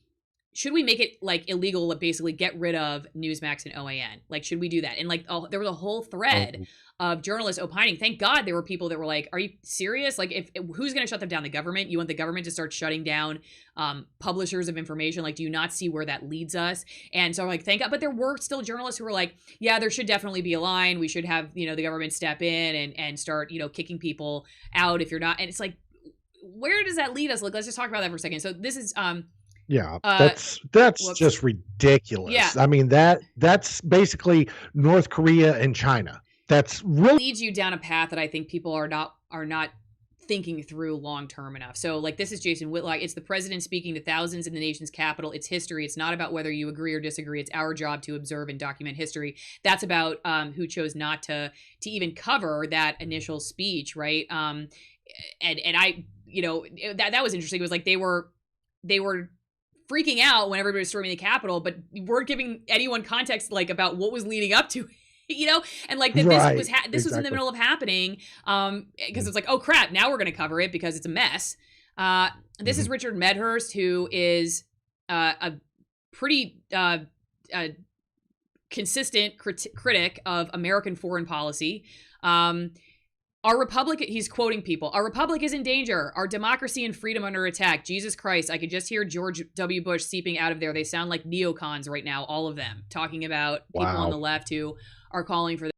make it like illegal to basically get rid of Newsmax and OAN? Like, should we do that? And like, there was a whole thread of journalists opining. Thank God there were people that were like, are you serious? Like, if who's going to shut them down? The government? You want the government to start shutting down publishers of information? Like, do you not see where that leads us? And so I'm like, thank God. But there were still journalists who were like, yeah, there should definitely be a line. We should have, the government step in and start, kicking people out if you're not. And it's like, where does that lead us? Like, let's just talk about that for a second. So this is, yeah, that's just ridiculous. Yeah. I mean, that's basically North Korea and China. That's really leads you down a path that I think people are not thinking through long term enough. So like, this is Jason Whitlock. It's the president speaking to thousands in the nation's capital. It's history. It's not about whether you agree or disagree. It's our job to observe and document history. That's about who chose not to even cover that initial speech, right? And I, that was interesting. It was like they were freaking out when everybody was storming the Capitol, but weren't giving anyone context like about what was leading up to it. And like that right. this was in the middle of happening, because it's like, oh crap, now we're going to cover it because it's a mess. This is Richard Medhurst, who is a pretty consistent critic of American foreign policy. Our republic, he's quoting people, our republic is in danger. Our democracy and freedom under attack. Jesus Christ, I could just hear George W. Bush seeping out of there. They sound like neocons right now, all of them, talking about people on the left who are calling for